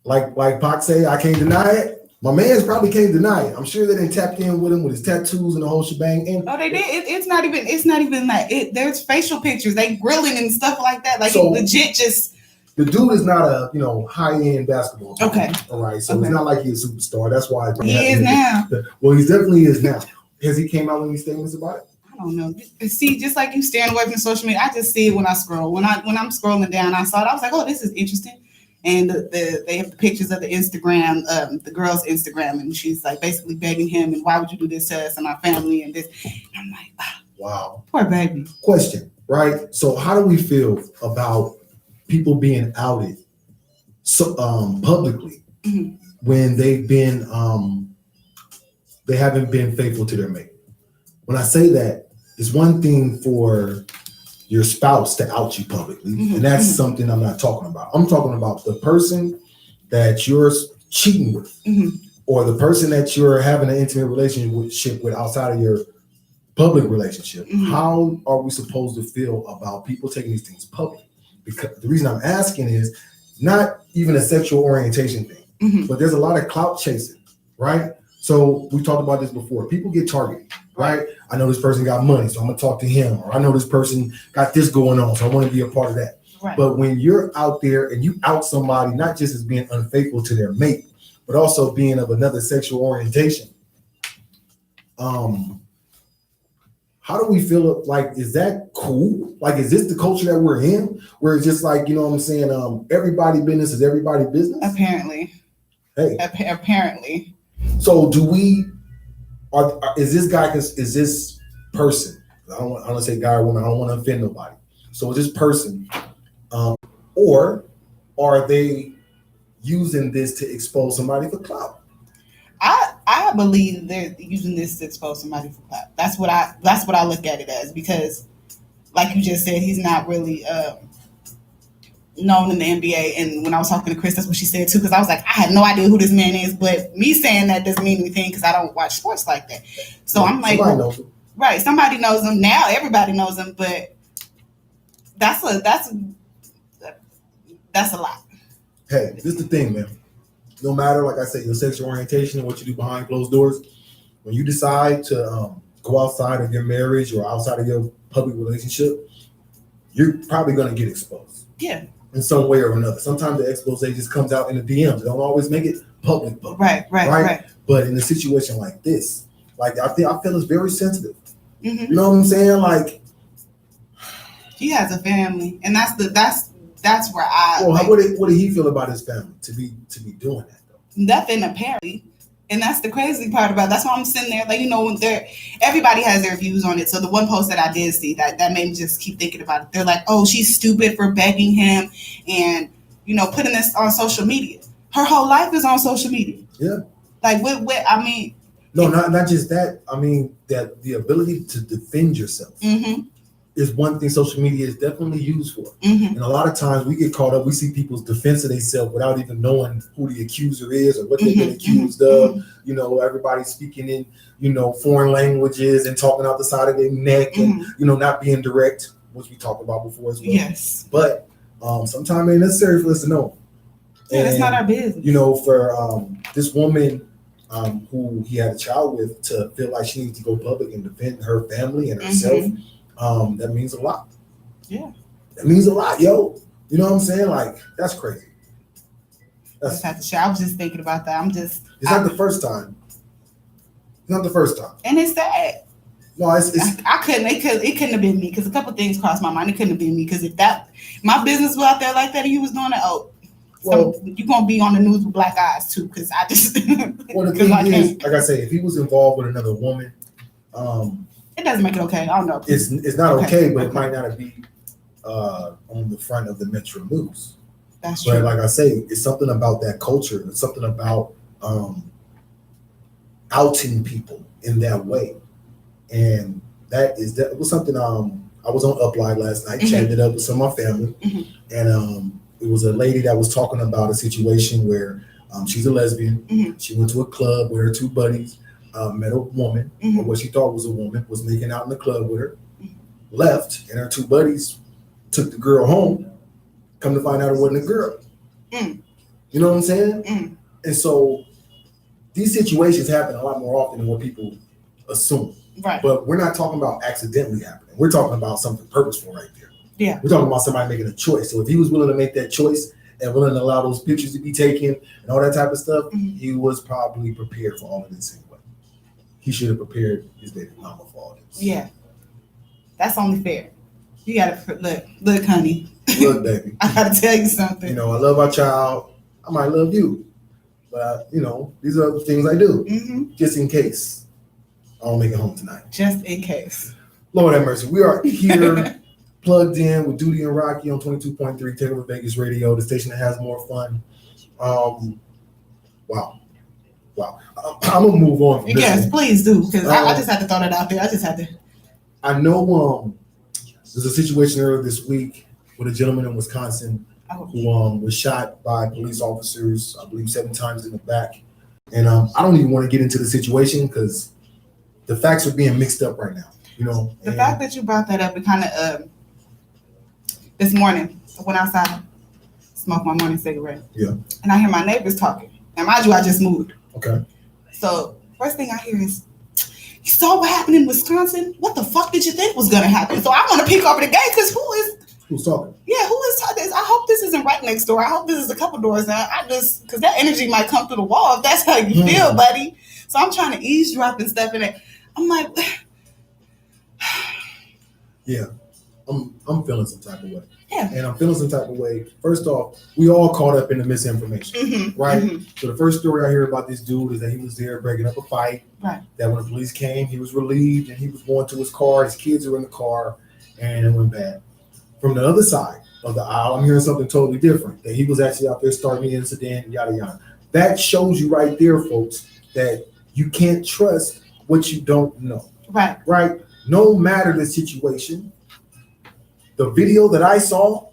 like Pac say, I can't deny it. My man's probably can't deny it. I'm sure they didn't tap in with him with his tattoos and the whole shebang. And they did. It's not even like it. There's facial pictures. They grilling and stuff like that. Like so, legit just. The dude is not a high-end basketball player. Okay. All right. So it's not like he's a superstar. That's why he is now. Well, he definitely is now. Has he came out with any statements about it? I don't know. See, just like you staying away from social media, I just see it when I scroll. When I'm scrolling down, I saw it. I was like, oh, this is interesting. And they have the pictures of the Instagram, the girl's Instagram, and she's like basically begging him, and why would you do this to us and our family and this? And I'm like, wow, poor baby. Question, right? So how do we feel about people being outed so publicly when they've been they haven't been faithful to their mate? When I say that, it's one thing for your spouse to out you publicly, and that's something I'm not talking about. I'm talking about the person that you're cheating with, or the person that you're having an intimate relationship with outside of your public relationship. How are we supposed to feel about people taking these things public? Because the reason I'm asking is not even a sexual orientation thing, but there's a lot of clout chasing, right? So we talked about this before. People get targeted, right? I know this person got money, so I'm gonna talk to him. Or I know this person got this going on, so I want to be a part of that. Right. But when you're out there and you out somebody, not just as being unfaithful to their mate, but also being of another sexual orientation, how do we feel? Like, is that cool? Like, is this the culture that we're in? Where it's just like, you know what I'm saying? Everybody business is everybody business? Apparently. Hey. Apparently. So do we, is this person, I don't want to say guy or woman, I don't want to offend nobody. So is this person, or are they using this to expose somebody for clout? I believe they're using this to expose somebody for clout. That's what I look at it as, because like you just said, he's not really known in the NBA. And when I was talking to Chris, that's what she said too, because I was like, I had no idea who this man is, but me saying that doesn't mean anything because I don't watch sports like that. So I'm like, somebody knows him. Right, somebody knows him. Now everybody knows him, but that's a lot. Hey, this is the thing, man. No matter, like I said, your sexual orientation and what you do behind closed doors, when you decide to go outside of your marriage or outside of your public relationship, you're probably going to get exposed. Yeah. In some way or another. Sometimes the expose just comes out in the DMs. They don't always make it public. Right. But in a situation like this, like I feel it's very sensitive. You know what I'm saying? Like, he has a family, and that's where I. Well, what did he feel about his family to be doing that though? Nothing apparently, and that's the crazy part about it. That's why I'm sitting there, like, you know, everybody has their views on it. So the one post that I did see that made me just keep thinking about it. They're like, oh, she's stupid for begging him, and you know, putting this on social media. Her whole life is on social media. Yeah. Like what I mean. No, not just that. I mean that the ability to defend yourself is one thing social media is definitely used for. And a lot of times we get caught up. We see people's defense of themselves without even knowing who the accuser is or what they've been accused of. You know, everybody speaking in, you know, foreign languages and talking out the side of their neck and, you know, not being direct, which we talked about before as well. Yes. But sometimes it ain't necessary for us to know. Yeah, that's not our business. You know, for this woman who he had a child with to feel like she needs to go public and defend her family and herself, that means a lot. Yeah. That means a lot, yo. You know what I'm saying? Like, that's crazy. Just have to share. I was just thinking about that. It's not the first time. It's not the first time. And it's sad. No, I couldn't. It couldn't have been me because a couple things crossed my mind. It couldn't have been me because if my business was out there like that and you was doing it, you're gonna be on the news with black eyes too. Because I just. Well, the thing is, like I say, if he was involved with another woman, it doesn't make it okay. I don't know. It's not okay, but it might not be on the front of the Metro News. That's true. But like I say, it's something about that culture. It's something about outing people in that way. And that was something I was on Uplive last night, chatting it up with some of my family. And it was a lady that was talking about a situation where she's a lesbian. She went to a club with her two buddies, met a woman, or what she thought was a woman, was making out in the club with her, left, and her two buddies took the girl home. Come to find out it wasn't a girl. You know what I'm saying? And so these situations happen a lot more often than what people assume. Right. But we're not talking about accidentally happening. We're talking about something purposeful right there. Yeah. We're talking about somebody making a choice. So if he was willing to make that choice and willing to allow those pictures to be taken and all that type of stuff, he was probably prepared for all of this anyway. He should have prepared his baby mama for all this. Yeah. That's only fair. You gotta look, honey. Look, baby. I gotta tell you something. You know, I love our child. I might love you. But, these are the things I do. Just in case I don't make it home tonight. Just in case. Lord have mercy. We are here plugged in with Doodie and Rocky on 22.3 Takeover Vegas Radio, the station that has more fun. Wow. I'm going to move on from this. Yes, please do. Because I just had to throw that out there. I know there's a situation earlier this week with a gentleman in Wisconsin who was shot by police officers, I believe 7 times in the back. And I don't even want to get into the situation because the facts are being mixed up right now. The fact that you brought that up, it kind of this morning I went outside, smoked my morning cigarette. Yeah. And I hear my neighbors talking. And mind you, I just moved. Okay. So first thing I hear is, you saw what happened in Wisconsin? What the fuck did you think was gonna happen? So I want to peek over the gate because who's talking? Yeah, who is talking? I hope this isn't right next door. I hope this is a couple doors down. Because that energy might come through the wall if that's how you feel, buddy. So I'm trying to eavesdrop and stuff in it. I'm like, yeah, I'm feeling some type of way. Yeah. And I'm feeling some type of way. First off, we all caught up in the misinformation, right? So the first story I hear about this dude is that he was there breaking up a fight. Right. That when the police came, he was relieved and he was going to his car. His kids were in the car, and it went bad. From the other side of the aisle, I'm hearing something totally different. That he was actually out there starting the incident, yada yada. That shows you right there, folks, that you can't trust what you don't know. Right. Right. No matter the situation, the video that I saw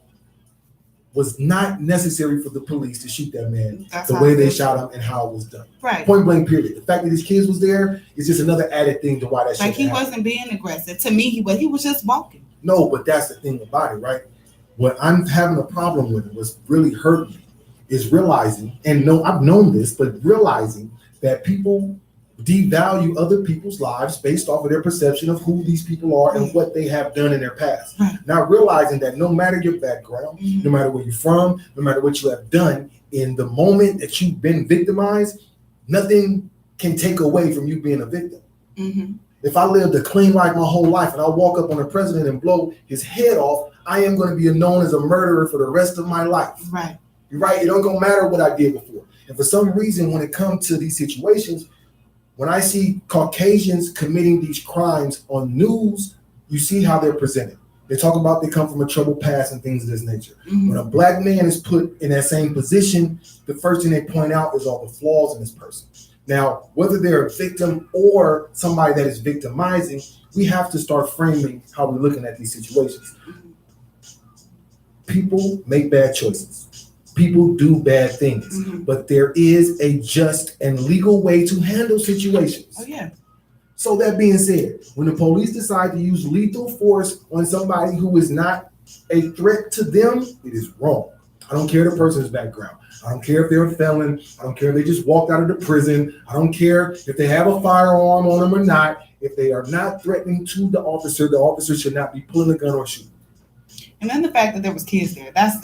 was not necessary for the police to shoot that man the way they shot him and how it was done. Right. Point blank, period. The fact that his kids was there is just another added thing to why that shit like he happened. wasn't being aggressive. To me, he was just walking. No, but that's the thing about it, right? What I'm having a problem with, what's really hurting me, is realizing, and no, I've known this, but realizing that people devalue other people's lives based off of their perception of who these people are and what they have done in their past. Right. Not realizing that no matter your background, no matter where you're from, no matter what you have done, in the moment that you've been victimized, nothing can take away from you being a victim. If I lived a clean life my whole life and I walk up on the president and blow his head off, I am going to be known as a murderer for the rest of my life. Right. You're right. It don't go matter what I did before. And for some reason, when it comes to these situations, when I see Caucasians committing these crimes on news, you see how they're presented. They talk about they come from a troubled past and things of this nature. When a black man is put in that same position, the first thing they point out is all the flaws in this person. Now, whether they're a victim or somebody that is victimizing, we have to start framing how we're looking at these situations. People make bad choices. People do bad things, but there is a just and legal way to handle situations. Oh, yeah. So that being said, when the police decide to use lethal force on somebody who is not a threat to them, it is wrong. I don't care the person's background. I don't care if they're a felon. I don't care if they just walked out of the prison. I don't care if they have a firearm on them or not. If they are not threatening to the officer should not be pulling a gun or shooting. And then the fact that there was kids there, that's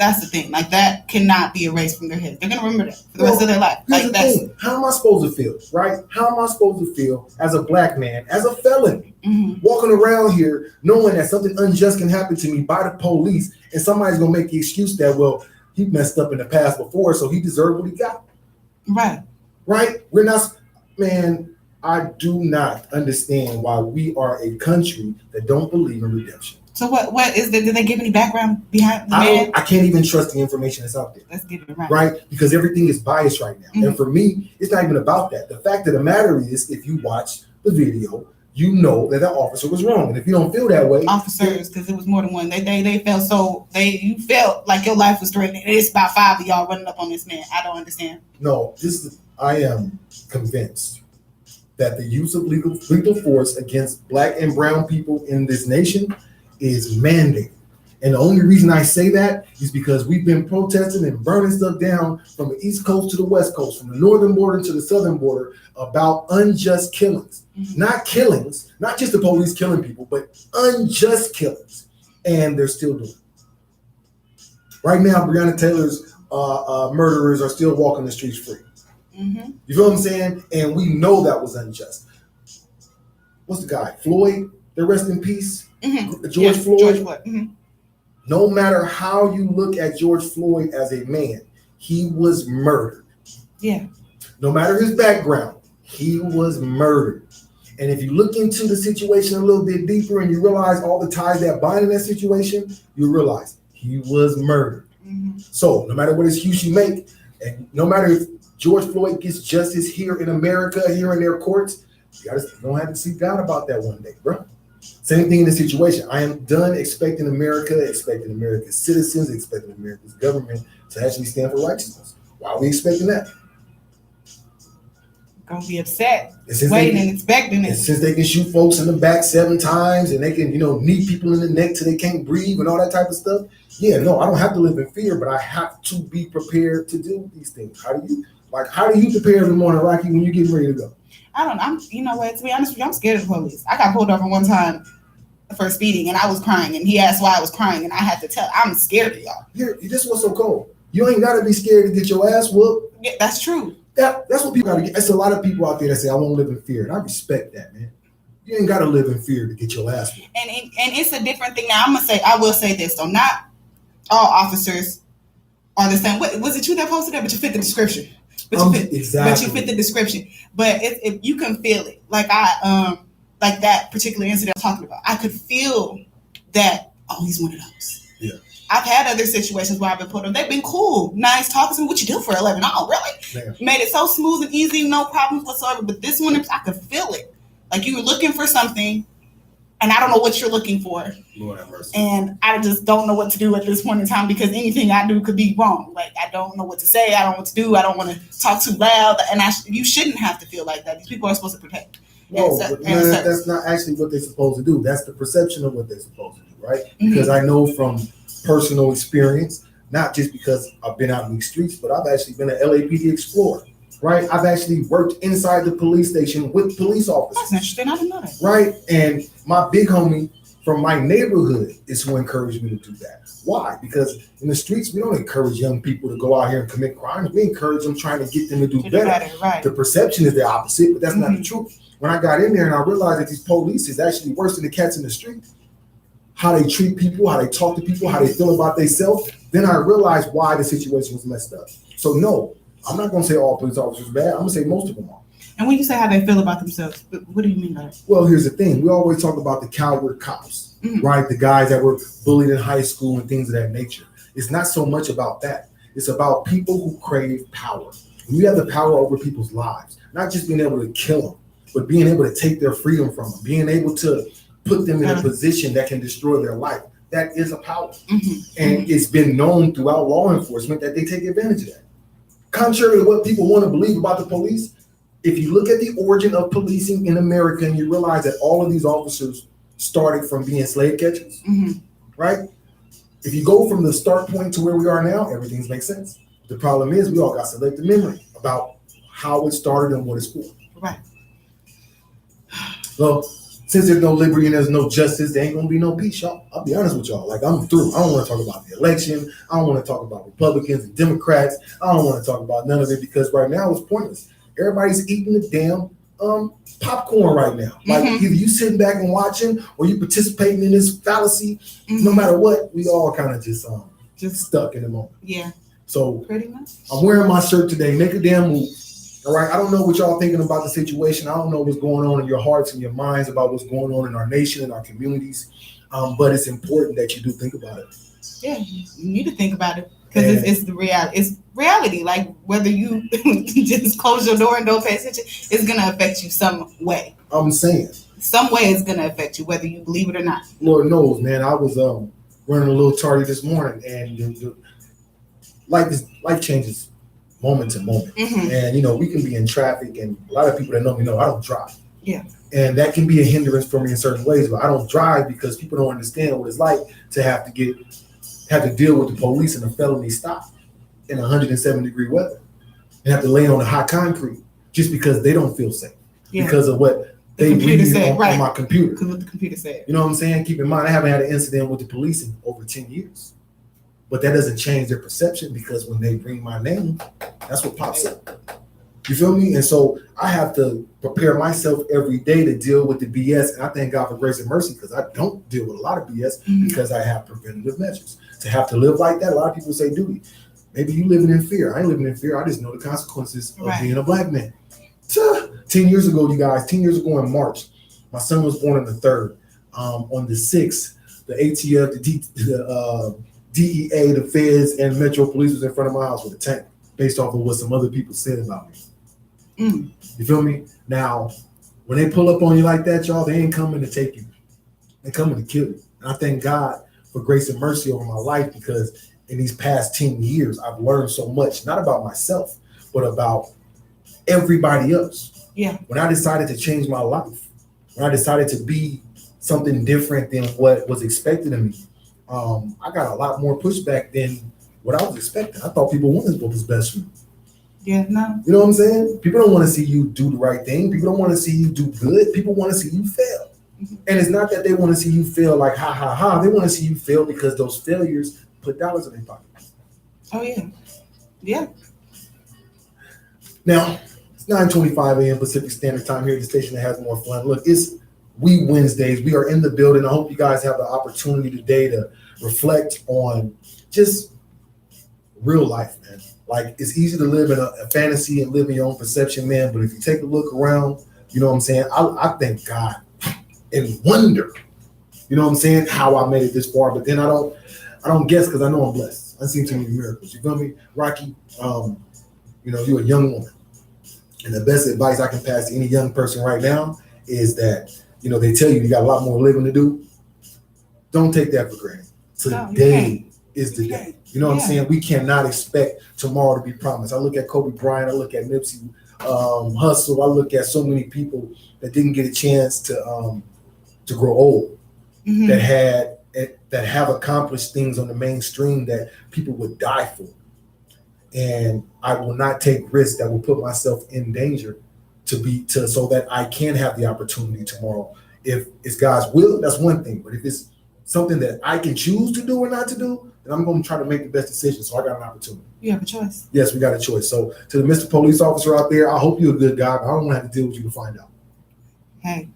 That's the thing. Like, that cannot be erased from their head. They're gonna remember that for the rest of their life. Here's Like, the thing. How am I supposed to feel, right? How am I supposed to feel as a black man, as a felon, walking around here knowing that something unjust can happen to me by the police, and somebody's gonna make the excuse that, well, he messed up in the past before, so he deserved what he got. Right? We're not, man, I do not understand why we are a country that don't believe in redemption. So what is the, did they give any background behind the man? I can't even trust the information that's out there. Let's get it right. Right? Because everything is biased right now. And for me, it's not even about that. The fact of the matter is, if you watch the video, you know that that officer was wrong. And if you don't feel that way, officers, because it was more than one. They felt so you felt like your life was threatened. It's about 5 of y'all running up on this man. I don't understand. No, I am convinced that the use of lethal force against black and brown people in this nation is mandated. And the only reason I say that is because we've been protesting and burning stuff down from the East Coast to the West Coast, from the northern border to the southern border, about unjust killings. Not killings, not just the police killing people, but unjust killings. And they're still doing it. Right now, Breonna Taylor's murderers are still walking the streets free. You feel what I'm saying? And we know that was unjust. What's the guy? Floyd? They rest in peace. George Floyd. No matter how you look at George Floyd as a man, he was murdered. No matter his background, he was murdered. And if you look into the situation a little bit deeper and you realize all the ties that bind in that situation, you realize he was murdered. So no matter what excuse you make, and no matter if George Floyd gets justice here in America, here in their courts, you don't have to seek God about that one day, bro. Same thing in this situation. I am done expecting America's citizens, expecting America's government to actually stand for righteousness. Why are we expecting that? Gonna be upset, waiting and expecting it. And since they can shoot folks in the back 7 times and they can, knee people in the neck till they can't breathe and all that type of stuff. Yeah, no, I don't have to live in fear, but I have to be prepared to do these things. How do you prepare every morning, Rocky, when you get ready to go? I don't know. To be honest with you, I'm scared of the police. I got pulled over one time for speeding and I was crying and he asked why I was crying and I had to tell, I'm scared of y'all. This was so cold. You ain't gotta be scared to get your ass whooped. Yeah, that's true. That's what people gotta get. There's a lot of people out there that say, I won't live in fear. And I respect that, man. You ain't gotta live in fear to get your ass whooped. And it's a different thing. Now I will say this though, not all officers are the same. Was it you that posted that? But you fit the description. Exactly. But you fit the description. But if you can feel it, like like that particular incident I'm talking about, I could feel that. Oh, he's one of those. Yeah. I've had other situations where I've been put on. They've been cool, nice, talking to me. What you do for a living? Oh, really? Man. Made it so smooth and easy, no problems whatsoever. But this one, I could feel it. Like you were looking for something, and I don't know what you're looking for. Lord have mercy. And I just don't know what to do at this point in time because anything I do could be wrong. Like I don't know what to say. I don't know what to do. I don't want to talk too loud. And you shouldn't have to feel like that. These people are supposed to protect. No, but man, that's not actually what they're supposed to do. That's the perception of what they're supposed to do, right? Because I know from personal experience, not just because I've been out in these streets, but I've actually been an LAPD explorer, right? I've actually worked inside the police station with police officers. That's interesting. I didn't know that. Right? And my big homie from my neighborhood is who encouraged me to do that. Why? Because in the streets, we don't encourage young people to go out here and commit crimes. We encourage them trying to get them to do better. Right. The perception is the opposite, but that's not the truth. When I got in there and I realized that these police is actually worse than the cats in the street, how they treat people, how they talk to people, how they feel about themselves, then I realized why the situation was messed up. So no, I'm not going to say all police officers are bad. I'm going to say most of them are. And when you say how they feel about themselves, what do you mean by that? Well, here's the thing. We always talk about the coward cops, right? The guys that were bullied in high school and things of that nature. It's not so much about that. It's about people who crave power. When you have the power over people's lives, not just being able to kill them, but being able to take their freedom from them, being able to put them in a position that can destroy their life. That is a power. And it's been known throughout law enforcement that they take advantage of that. Contrary to what people want to believe about the police, if you look at the origin of policing in America and you realize that all of these officers started from being slave catchers, right? If you go from the start point to where we are now, everything makes sense. The problem is we all got selective memory about how it started and what it's for. Right. since there's no liberty and there's no justice, there ain't gonna be no peace, y'all. I'll be honest with y'all. Like, I'm through. I don't want to talk about the election. I don't want to talk about Republicans and Democrats. I don't want to talk about none of it because right now it's pointless. Everybody's eating the damn popcorn right now. Like, either you sitting back and watching or you participating in this fallacy. No matter what, we all kind of just stuck in the moment. Yeah. So pretty much. I'm wearing my shirt today. Make a damn move. All right. I don't know what y'all thinking about the situation. I don't know what's going on in your hearts and your minds about what's going on in our nation and our communities. But it's important that you do think about it. Yeah, you need to think about it because it's the reality. It's reality. Like, whether you just close your door and don't pay attention, it's gonna affect you some way. I'm saying some way it's gonna affect you, whether you believe it or not. Lord knows, man. I was running a little tardy this morning, and life changes moment to moment. And we can be in traffic, and a lot of people that know me know I don't drive. Yeah. And that can be a hindrance for me in certain ways, but I don't drive because people don't understand what it's like to have to deal with the police in a felony stop in 107-degree weather and have to lay on the hot concrete just because they don't feel safe because of what they read on my computer. Because what the computer said. You know what I'm saying? Keep in mind, I haven't had an incident with the police in over 10 years. But that doesn't change their perception because when they bring my name, that's what pops up. You feel me? And so I have to prepare myself every day to deal with the BS. And I thank God for grace and mercy because I don't deal with a lot of BS because I have preventative measures. To have to live like that, a lot of people say, Doodie, maybe you living in fear. I ain't living in fear. I just know the consequences of being a black man. 10 years ago, you guys, 10 years ago in March, my son was born on the 3rd. On the 6th, the ATF, the DEA, the feds, and Metro Police was in front of my house with a tank based off of what some other people said about me. You feel me? Now, when they pull up on you like that, y'all, they ain't coming to take you. They're coming to kill you. And I thank God for grace and mercy over my life because in these past 10 years, I've learned so much, not about myself, but about everybody else. Yeah. When I decided to change my life, when I decided to be something different than what was expected of me, I got a lot more pushback than what I was expecting. I thought people wanted what was best for me. Yeah, no. You know what I'm saying? People don't want to see you do the right thing. People don't want to see you do good. People want to see you fail. And it's not that they want to see you fail like ha ha ha. They want to see you fail because those failures put dollars in their pocket. Oh yeah. Yeah. Now, it's 9:25 a.m. Pacific Standard Time here at the station that has more fun. Look, it's We Wednesdays. We are in the building. I hope you guys have the opportunity today to reflect on just real life, man. Like, it's easy to live in a fantasy and live in your own perception, man. But if you take a look around, you know what I'm saying? I thank God and wonder, you know what I'm saying, how I made it this far. But then I don't guess because I know I'm blessed. I've seen too many miracles. You feel me? Rocky, you're a young woman. And the best advice I can pass to any young person right now is that, they tell you got a lot more living to do. Don't take that for granted. Today is the day. You know what I'm saying? We cannot expect tomorrow to be promised. I look at Kobe Bryant, I look at Nipsey Hussle, I look at so many people that didn't get a chance to grow old, that have accomplished things on the mainstream that people would die for. And I will not take risks that will put myself in danger so that I can have the opportunity tomorrow. If it's God's will, that's one thing. But if it's something that I can choose to do or not to do, then I'm going to try to make the best decision. So I got an opportunity. You have a choice. Yes, we got a choice. So to the Mr. Police Officer out there, I hope you're a good guy, but I don't want to have to deal with you to find out. Hey,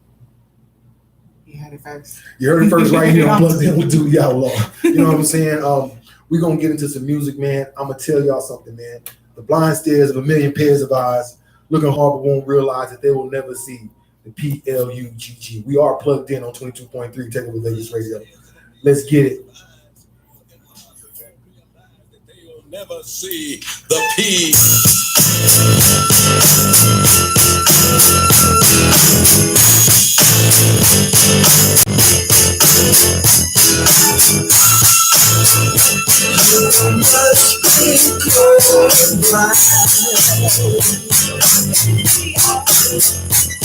you heard it first. You heard it first right here on Plugged In with Doodie Outlaw. You know what I'm saying? We're going to get into some music, man. I'm going to tell y'all something, man. The blind stares of a million pairs of eyes looking hard but won't realize that they will never see the PLUGG. We are plugged in on 22.3 Takeover Vegas Radio. Let's get it. They will never see the P.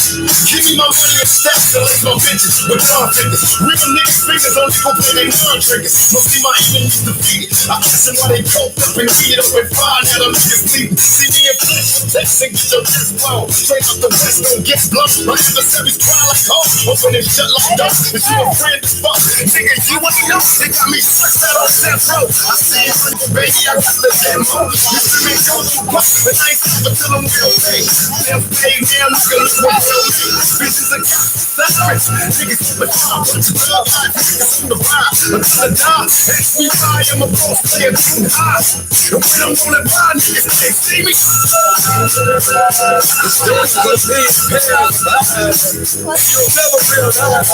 Give me my money and stacks and like my bitches with John figures. Real niggas fingers on nickel play they non-triggers. Must be my enemies defeated. I ask them why they cope up and heat up and find out I'm niggas leaving. See me in place with text and get your wrist blown. Straight up the west, don't get blunt. My adversaries cry like home. Open and shut like dust. If you a friend as fuck, nigga, you ain't know. They got me stressed out on that road. I see it on your baby, I got the demo. You see me go through buck, but I ain't stopping till I'm real paid. They're paid, damn nigga, look what real me. Bitches are separate. Niggas keep a job. Real life, niggas on the ride. Until I die, ask me why I'm a boss player too high. And when I'm rolling by, niggas can't see me. The story's gonna be paralyzed. You'll never realize.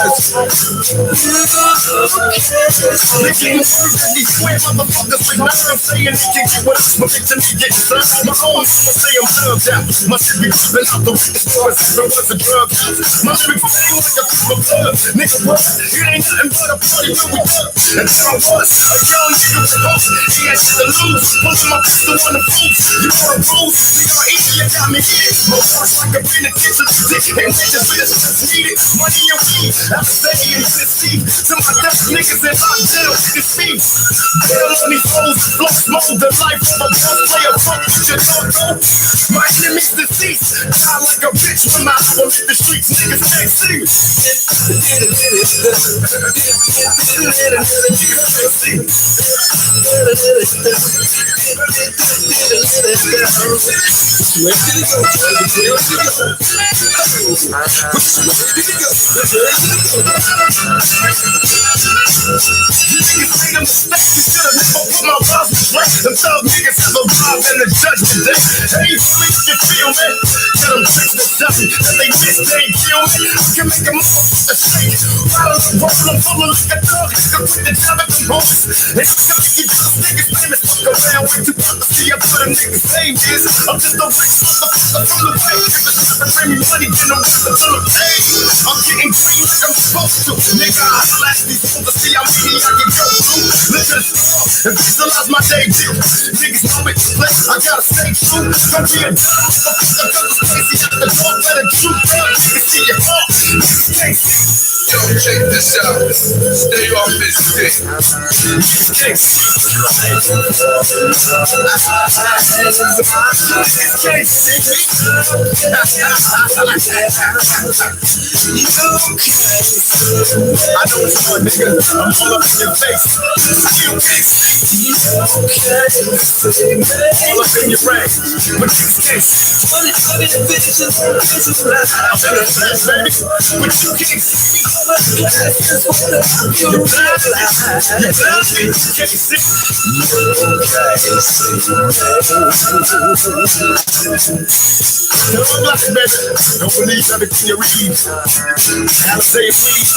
Making the word that these square motherfuckers with nothing saying they can get what my bitch and me get done. My own mama say I'm drugged out. My shit be popping out the wicked stores as there was a drug house. My lyrics bang like a cup of blood. Nigga, what? It ain't nothing but a party when we done. And there I was, a young nigga with hope. He had shit to lose. Pulling my pistol on the boots. You wanna bruise? We gon' eat you, got me hit. My voice like a penitentiary. Dick and bitches with us just needed. Money and weed. I'm saying this deep. To my death niggas in lockdown. This beat. Bail on these foes. Blow smoke. The life of a boss player. Fuck with your dog. My enemy's deceased. Die like a bitch when my album hit the streets. Niggas can't see me. Them thug niggas have arrived in the judgment day. Hey, homie, if you feel me, tell them tricks to something that they miss, they ain't kill me. I can make a motherfucker shake. Rattle and roll, I'm full of like a dog. I can put the job at them boys. And I can make you just niggas famous. Fuck around, way too proud to see up what a nigga's name is. I'm just a rich motherfucker from the way. If it's not to bring me money, then the rest until I'm paid. I'm getting green like I'm supposed to. Nigga, I slash these hoes to see how many I can go through. Live in the storm and visualize my debut. Niggas know it, but I gotta stay true. Don't be a dumb motherfucker, cause it's crazy out the door. Let a truth tell niggas see your heart. Niggas can't see. Yo, check this out. Stay off this dick. Niggas can't see. Niggas can't see me. I know it's hard, nigga. I'm all up in your face. You can't see. All up in your brain. But niggas can't see. I'm in the flash, baby. But you can't see me. You're black, baby. Don't believe everything you read. I'll say it, please.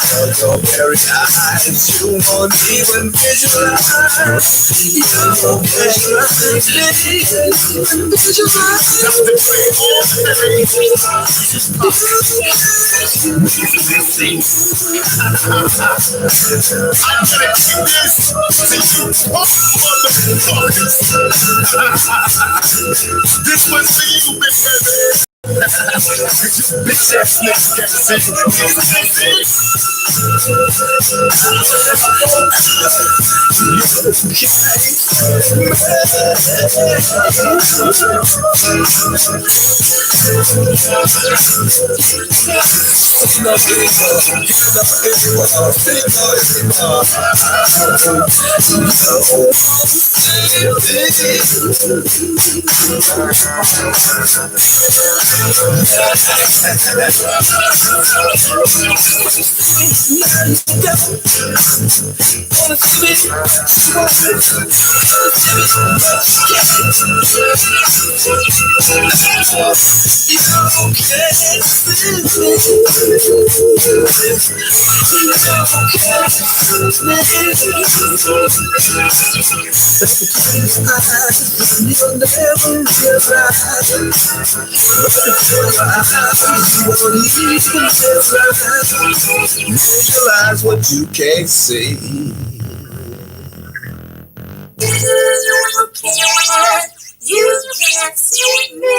Because your very eyes, you won't even visualize. You won't visualize. This one's for you, bitch, baby. Bitch ass niggas can't see. Visualize what you can't see. You can't see me.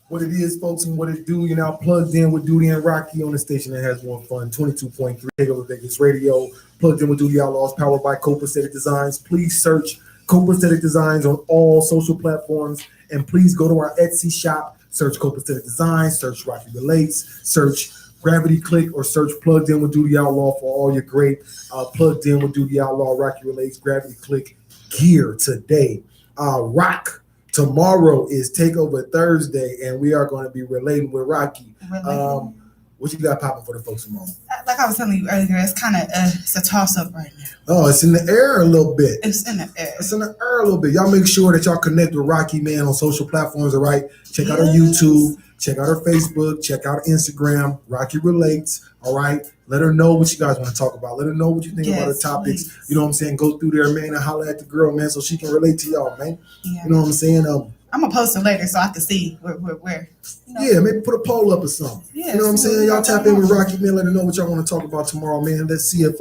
What it is, folks, and what it do. You're now plugged in with Doodie and Rocky on the station that has more fun. 22.3 Takeover Vegas Radio. Plugged in with Doodie Outlaws, powered by Copacetic Designs. Please search Copacetic Designs on all social platforms, and please go to our Etsy shop. Search Copacetic Designs, search Rocky Relates, search Gravity Click, or search Plugged In with Doodie Outlaw for all your great Plugged In with Doodie Outlaw, Rocky Relates, Gravity Click gear today. Rock. Tomorrow is Takeover Thursday, and we are going to be relating with Rocky. What you got popping for the folks tomorrow? Like I was telling you earlier, it's kind of it's a toss-up right now. Oh, it's in the air a little bit. It's in the air. It's in the air a little bit. Y'all make sure that y'all connect with Rocky, man, on social platforms, all right? Check out our YouTube, check out our Facebook, check out Instagram, Rocky Relates, all right? Let her know what you guys want to talk about. Let her know what you think about the topics. Please. You know what I'm saying? Go through there, man, and holler at the girl, man, so she can relate to y'all, man. Yeah. You know what I'm saying? I'm going to post it later so I can see where you know. Yeah, maybe put a poll up or something. Yeah, you know what I'm saying? Y'all tap in with Rocky, man. Let her know what y'all want to talk about tomorrow, man. Let's see if,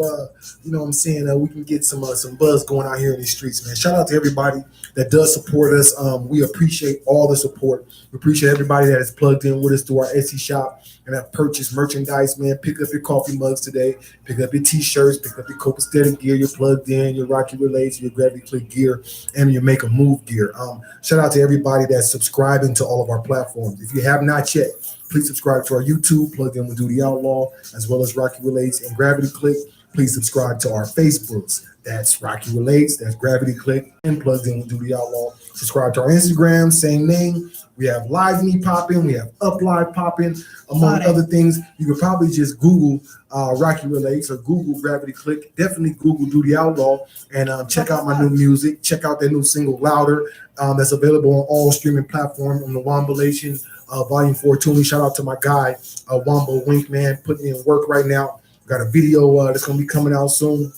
you know what I'm saying, we can get some buzz going out here in these streets, man. Shout out to everybody that does support us. We appreciate all the support. We appreciate everybody that is plugged in with us through our Etsy shop and have purchased merchandise, man. Pick up your coffee mugs today. Pick up your T-shirts. Pick up your Copacetic gear. Your Plugged In, your Rocky Relates, your Gravity Click gear, and your Make a Move gear. Shout out to everybody that's subscribing to all of our platforms. If you have not yet, please subscribe to our YouTube, Plugged In with Doodie Outlaw, as well as Rocky Relates and Gravity Click. Please subscribe to our Facebooks. That's Rocky Relates, that's Gravity Click, and Plugged In with Doodie Outlaw. Subscribe to our Instagram, same name. We have Live Me popping. We have Up Live popping, among other things. You could probably just Google Rocky Relates or Google Gravity Click. Definitely Google Doodie Outlaw and check out my new music. Check out their new single Louder that's available on all streaming platforms on the Wombalation Volume 4 tuning. Shout out to my guy, Wombo Wink, man, putting in work right now. Got a video that's going to be coming out soon.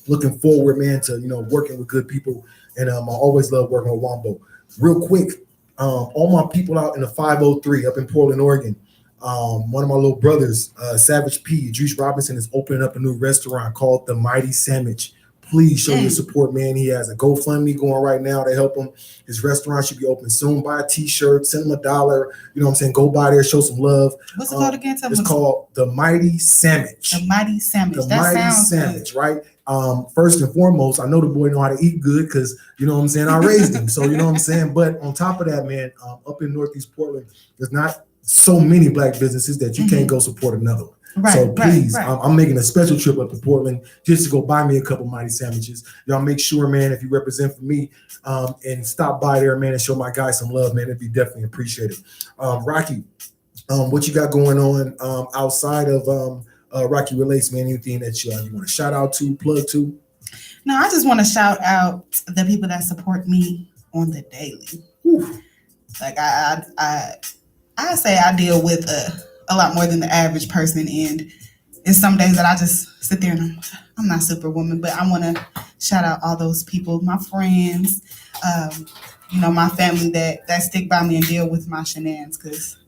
Looking forward, man, to working with good people. And I always love working with Wombo. Real quick, all my people out in the 503 up in Portland, Oregon. One of my little brothers, Savage P, Juice Robinson, is opening up a new restaurant called The Mighty Sandwich. Please show your support, man. He has a GoFundMe going right now to help him. His restaurant should be open soon. Buy a t-shirt, send him $1. You know what I'm saying? Go by there, show some love. What's it called again? It's called The Mighty Sandwich. The Mighty Sandwich. The Mighty Sandwich, good. Right? First and foremost, I know the boy know how to eat good because, you know what I'm saying, I raised him. So, you know what I'm saying? But on top of that, man, up in Northeast Portland, there's not so many black businesses that you can't go support another one. Right, so please, I'm making a special trip up to Portland just to go buy me a couple Mighty Sandwiches. Y'all make sure, man, if you represent for me and stop by there, man, and show my guy some love, man, it'd be definitely appreciated. Rocky, what you got going on outside of Rocky Relates, man? Anything that you want to shout out to, plug to? No, I just want to shout out the people that support me on the daily. Whew. Like I say I deal with a lot more than the average person, and it's some days that I just sit there and I'm not Superwoman, but I want to shout out all those people, my friends, my family that stick by me and deal with my shenanigans, because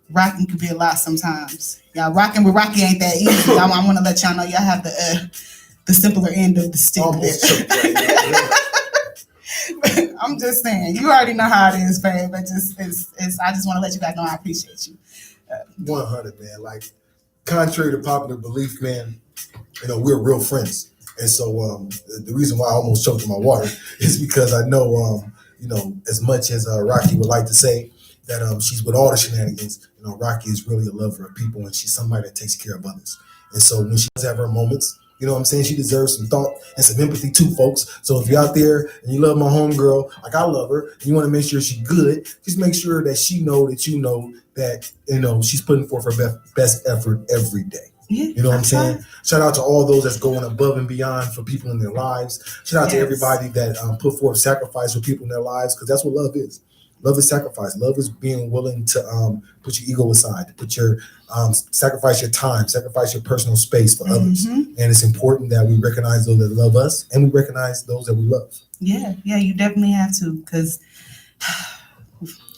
rocking could be a lot sometimes. Y'all rocking with Rocky ain't that easy. I want to let y'all know y'all have the simpler end of the stick. I'm just saying, you already know how it is, babe. But I just want to let you guys know I appreciate you. 100, man. Like, contrary to popular belief, man, we're real friends. And so the reason why I almost choked on my water is because I know, as much as Rocky would like to say that she's with all the shenanigans, Rocky is really a lover of people, and she's somebody that takes care of others. And so when she does have her moments, you know what I'm saying, she deserves some thought and some empathy too, folks. So if you're out there and you love my homegirl, like I love her, and you want to make sure she's good, just make sure that she know that that she's putting forth her best effort every day. You know what I'm saying? Shout out to all those that's going above and beyond for people in their lives. Shout out to everybody that put forth sacrifice for people in their lives, because that's what love is. Love is sacrifice. Love is being willing to put your ego aside, to put your sacrifice your time, sacrifice your personal space for others. And it's important that we recognize those that love us and we recognize those that we love. Yeah, you definitely have to, because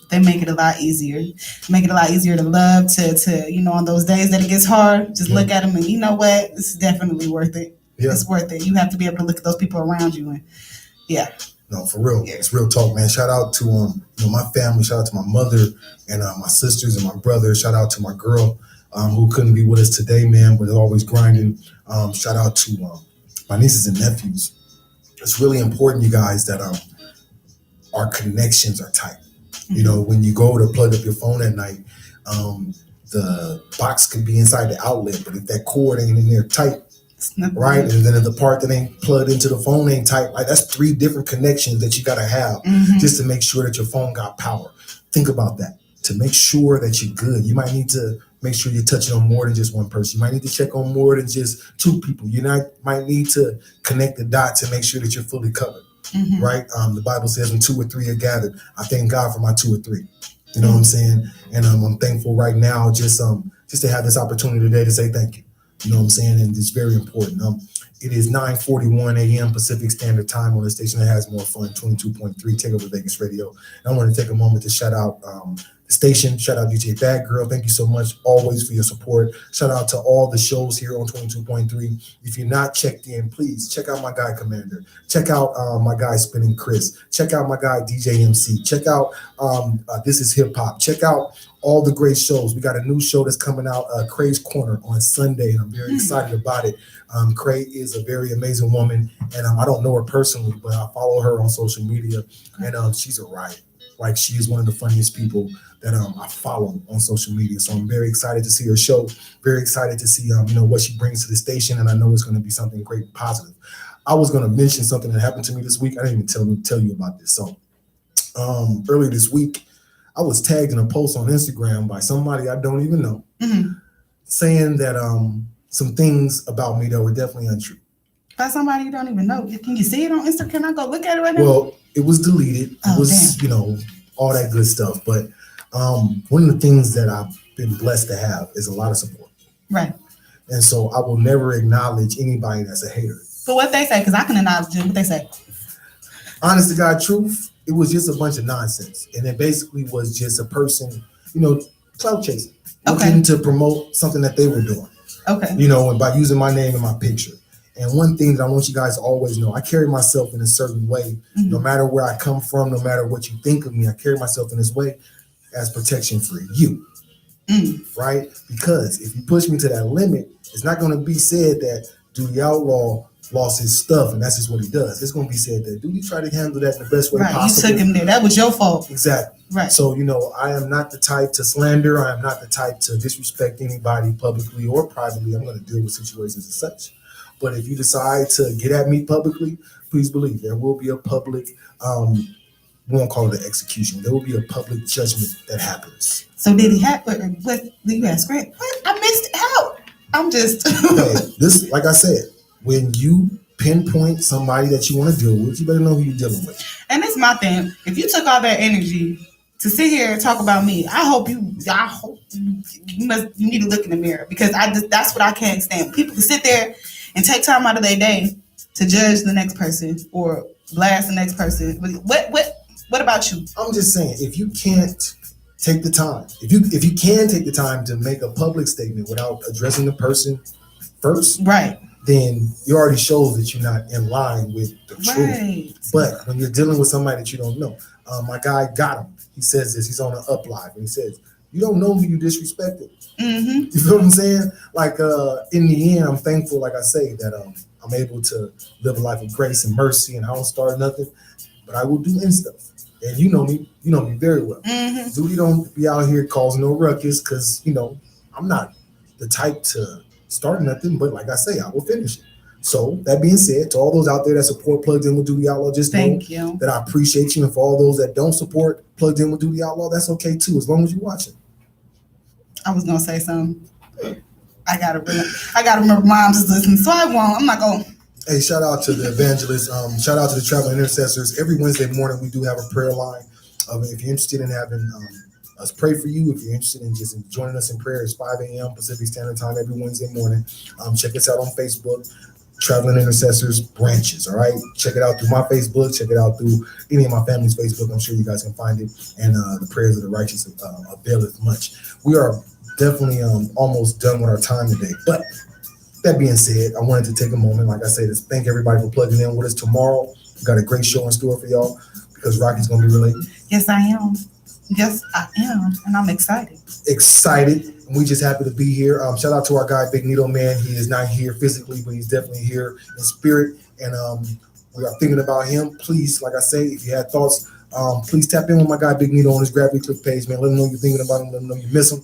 they make it a lot easier. Make it a lot easier to love, to on those days that it gets hard, just look at them and you know what? This is definitely worth it. Yeah. It's worth it. You have to be able to look at those people around you and No, for real. Yeah. It's real talk, man. Shout out to my family. Shout out to my mother and my sisters and my brother. Shout out to my girl who couldn't be with us today, man, but is always grinding. Shout out to my nieces and nephews. It's really important, you guys, that our connections are tight. When you go to plug up your phone at night, the box could be inside the outlet, but if that cord ain't in there tight, right, and then if the part that ain't plugged into the phone ain't tight, like that's 3 different connections that you got to have just to make sure that your phone got power. Think about that. To make sure that you're good, you might need to make sure you're touching on more than just one person. You might need to check on more than just 2 people. Might need to connect the dots and make sure that you're fully covered. Right? The Bible says when 2 or 3 are gathered, I thank God for my 2 or 3. You know what I'm saying? And I'm thankful right now just to have this opportunity today to say thank you. You know what I'm saying? And it's very important. It is 9:41 a.m. Pacific Standard Time on the station that has more fun, 22.3 Takeover Vegas Radio. And I want to take a moment to shout out the station. Shout out DJ Bad Girl. Thank you so much always for your support. Shout out to all the shows here on 22.3. If you're not checked in, please check out my guy Commander. Check out my guy Spinning Chris. Check out my guy DJ MC. Check out This Is Hip Hop. Check out all the great shows. We got a new show that's coming out, Cray's Corner, on Sunday, and I'm very excited about it. Cray is a very amazing woman, and I don't know her personally, but I follow her on social media, and she's a riot. Like, she is one of the funniest people that I follow on social media. So I'm very excited to see her show, very excited to see what she brings to the station, and I know it's going to be something great and positive. I was going to mention something that happened to me this week. I didn't even tell you about this. So earlier this week, I was tagged in a post on Instagram by somebody I don't even know, saying that some things about me that were definitely untrue. By somebody you don't even know. Can you see it on Instagram? Can I go look at it right now? Well, it was deleted. It was, all that good stuff. But one of the things that I've been blessed to have is a lot of support. Right. And so I will never acknowledge anybody that's a hater. But what they say, because I can acknowledge them, what they say. Honest to God truth, it was just a bunch of nonsense. And it basically was just a person, clout chasing. Looking to promote something that they were doing. Okay. And by using my name and my picture. And one thing that I want you guys to always know, I carry myself in a certain way. No matter where I come from, no matter what you think of me, I carry myself in this way as protection for you. Right? Because if you push me to that limit, it's not going to be said that Doodie Outlaw lost his stuff and that's just what he does. It's going to be said that Doodie tried to handle that in the best way possible. You took him there. That was your fault. Exactly. Right. So, I am not the type to slander. I am not the type to disrespect anybody publicly or privately. I'm going to deal with situations as such. But if you decide to get at me publicly, please believe there will be a public, we won't call it an execution. There will be a public judgment that happens. So did he have, what you ask, Greg? What? I missed out. I'm just. Hey, this, like I said, when you pinpoint somebody that you want to deal with, you better know who you're dealing with. And that's my thing. If you took all that energy to sit here and talk about me, I hope you need to look in the mirror, because that's what I can't stand. People can sit there and take time out of their day to judge the next person or blast the next person. What about you? I'm just saying, if you can't take the time, if you can take the time to make a public statement without addressing the person first, right, then you already shows that you're not in line with the truth. But when you're dealing with somebody that you don't know, my guy got him. He says this. He's on an up live, and he says, "You don't know who you disrespected." You feel what I'm saying? Like in the end, I'm thankful, like I say, that I'm able to live a life of grace and mercy, and I don't start nothing, but I will do end stuff. And you know me very well. Doodie don't be out here causing no ruckus, because I'm not the type to start nothing, but like I say, I will finish it. So that being said, to all those out there that support Plugged In with Doodie Outlaw, just know that I appreciate you. And for all those that don't support Plugged In with Doodie Outlaw, that's okay too, as long as you're watching. I was gonna say something. I gotta remember moms is listening, so I won't. I'm not going. Hey, shout out to the evangelists. Shout out to the traveling intercessors. Every Wednesday morning, we do have a prayer line. If you're interested in having us pray for you, if you're interested in just joining us in prayer, it's 5 a.m. Pacific Standard Time every Wednesday morning. Check us out on Facebook, Traveling Intercessors Branches. All right, check it out through my Facebook. Check it out through any of my family's Facebook. I'm sure you guys can find it. And the prayers of the righteous availeth much. We are definitely almost done with our time today. But that being said, I wanted to take a moment, like I said, to thank everybody for plugging in with us tomorrow. We got a great show in store for y'all, because Rocky's going to be related. Yes, I am. Yes, I am. And I'm excited. We just happy to be here. Shout out to our guy, Big Nito, man. He is not here physically, but he's definitely here in spirit. And we are thinking about him. Please, like I say, if you had thoughts, please tap in with my guy, Big Nito, on his Gravity Click page, man. Let him know you're thinking about him. Let him know you miss him.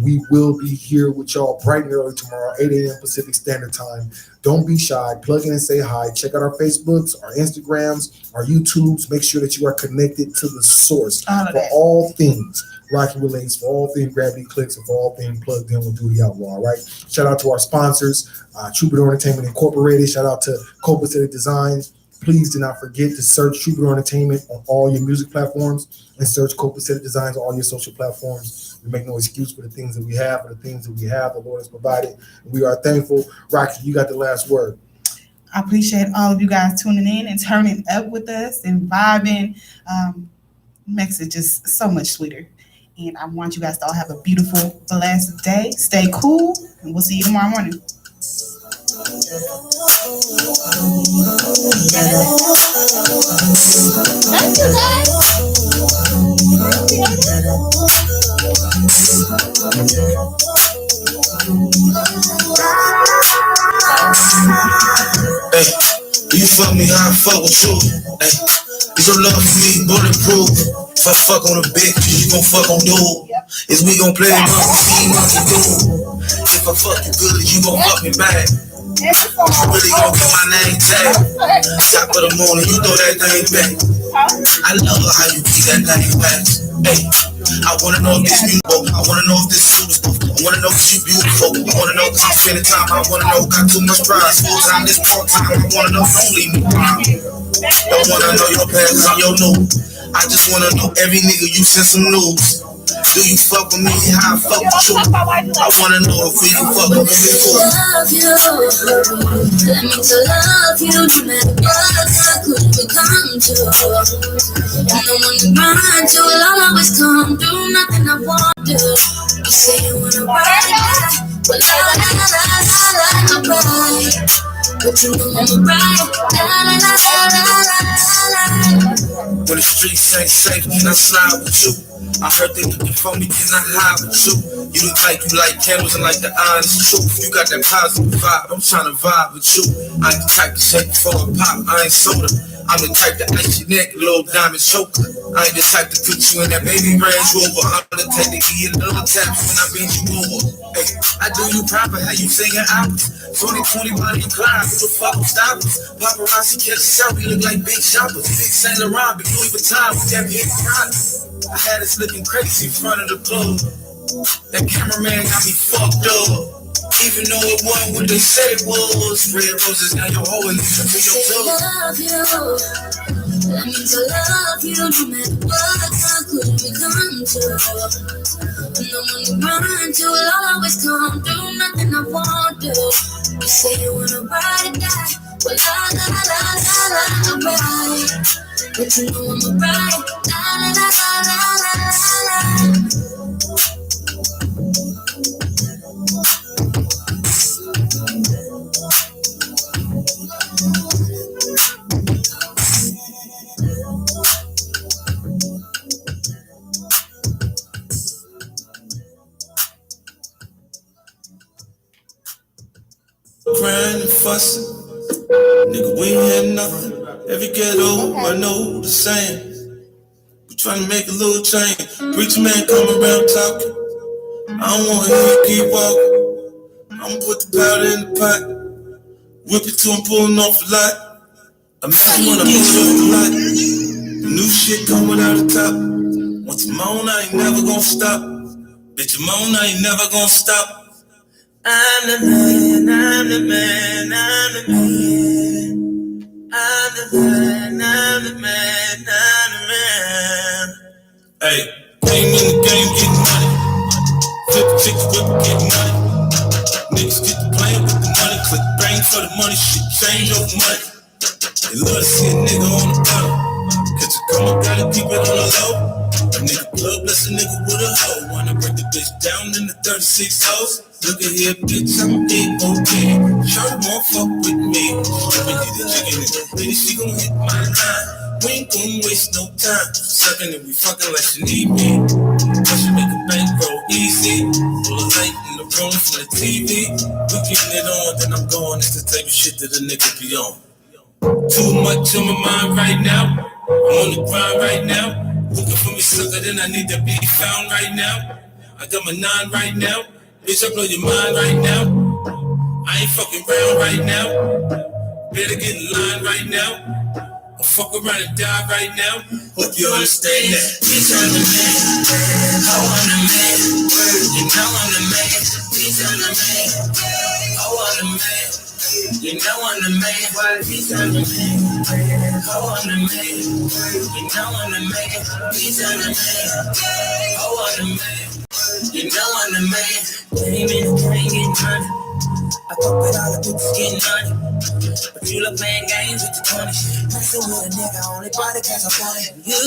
We will be here with y'all bright and early tomorrow, 8 a.m. Pacific Standard Time. Don't be shy. Plug in and say hi. Check out our Facebooks, our Instagrams, our YouTubes. Make sure that you are connected to the source for all things Rocky Relates, for all things Gravity Clicks, and for all things Plugged In with Doodie Outlaw. All right. Shout out to our sponsors, Troubadour Entertainment Incorporated. Shout out to Copacetic Designs. Please do not forget to search Troubadour Entertainment on all your music platforms and search Copacetic Designs on all your social platforms. We make no excuse for the things that we have, the Lord has provided. We are thankful. Rocky, you got the last word. I appreciate all of you guys tuning in and turning up with us and vibing. Makes it just so much sweeter. And I want you guys to all have a beautiful, blessed day. Stay cool, and we'll see you tomorrow morning. Thank you, Hey, you fuck me, how I fuck with you. Hey, is your love for me bulletproof? If I fuck on a bitch, you gon' fuck on dude. Is we gon' play monkey see, monkey do? If I fuck you good, you gon' fuck me back. Really gon' get my name tag. Top of the morning, you throw that thing back. I love how you keep that thing back. Hey, I wanna know if it's beautiful. I wanna know if this suitable. I wanna know if she beautiful. I wanna know if I'm spending time. I wanna know got too much pride. Full time, this part time. I wanna know don't leave me behind. Don't wanna know your past, cause I'm your new. I just wanna know every nigga you send some news. Do you fuck with me? How I fuck with you? I wanna know if we can fuck with me before. Love you, let me to love you, no matter what I could become to. I'm the one you run to, I'll always come do nothing I want to. You say you wanna ride, but la la la la la la ride. But you know I'm right, la la la la la la. When the streets ain't safe, can I slide with you? I heard they looking for me, can I hide with you? You look like you like candles and like the honest truth. You got that positive vibe, I'm tryna vibe with you. I ain't the type to shake for a pop, I ain't soda. I'm the type to ice your neck, little diamond choker. I ain't the type to put you in that baby Range Rover. I'm the type to give you another tap when I bend you over. Hey, I do you proper, how you singing hours. 2020 Bonnie and Clyde, who the fuck will stop us? Paparazzi catch us out, we look like big shoppers. Big Saint Laurent, big Louis Vuitton with that big product. I had us looking crazy in front of the club. That cameraman got me fucked up. Even though it wasn't what they said it was. Red roses, now your hoe and listen to your toe. Love you, let me to love you, no matter what I could become to. I'm the one you run to, I'll always come do nothing I want to. You say you wanna ride or die, well la la la la la la ride. But you know I'm a ride, la la la la la la la. Crying and fussing, nigga, we ain't had nothing. Every ghetto, I know the same. We tryna make a little change. Preacher man come around talking. I don't wanna hear you keep walking. I'ma put the powder in the pot, whip it till I'm pulling off a lot. Imagine when I pull it off the lot. The new shit come without a top. Once I'm on, I ain't never gonna stop. Bitch, I'm on, I ain't never gonna stop. I'm the man, I'm the man, I'm the man. I'm the man, I'm the man, I'm the man. Hey, came in the game getting money. 50 chicks whip it, getting money. Niggas get to playing with the money. Click brain for the money, shit change over money. They love to see a nigga on the bottom. Cause you come up, gotta keep it on the low. A nigga blood bless a nigga with a hoe. Wanna break the bitch down in the 36 hoes. Look at here, bitch, I'm big, okay. Shawty won't fuck with me. We need a chicken and then she gon' hit my line. We ain't gon' waste no time. Suckin' and we fucking like she need me. I should make a bankroll easy. Full of light in the room from the TV. We keepin' it on, then I'm going. It's the type of shit that a nigga be on. Too much on my mind right now. I'm on the grind right now. Looking for me sucker, then I need to be found right now. I got my 9 right now. Bitch, I blow your mind right now. I ain't fucking around right now. Better get in line right now. I'll fuck around and die right now. Hope you understand that. Bitch, I'm the man. Oh, I'm the man. You know I'm the man. Bitch, I'm the man. Oh, I'm the man. You know I'm the man. Bitch, I'm the man. Oh, I'm the man. You know I'm the man. Bitch, I'm the man. Oh, I'm the man. You know I'm the man. Came in the train getting money. I fuck with all the bitches getting money. But you love playing games with the 20. Messing with a nigga only body cause I want it. You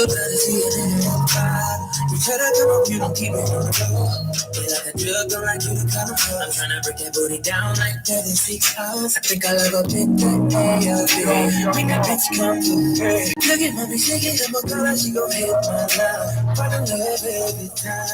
better see a nigga on the vibe. You try to come up, you don't keep it on the road. You like a drug, don't like you to come up. I'm tryna break that booty down like 36 hours. I think I'll go pick that A-L-B. Make that bitch come to free. Look at mommy shaking up my collar, she gon' hit my love. Fall in love every time.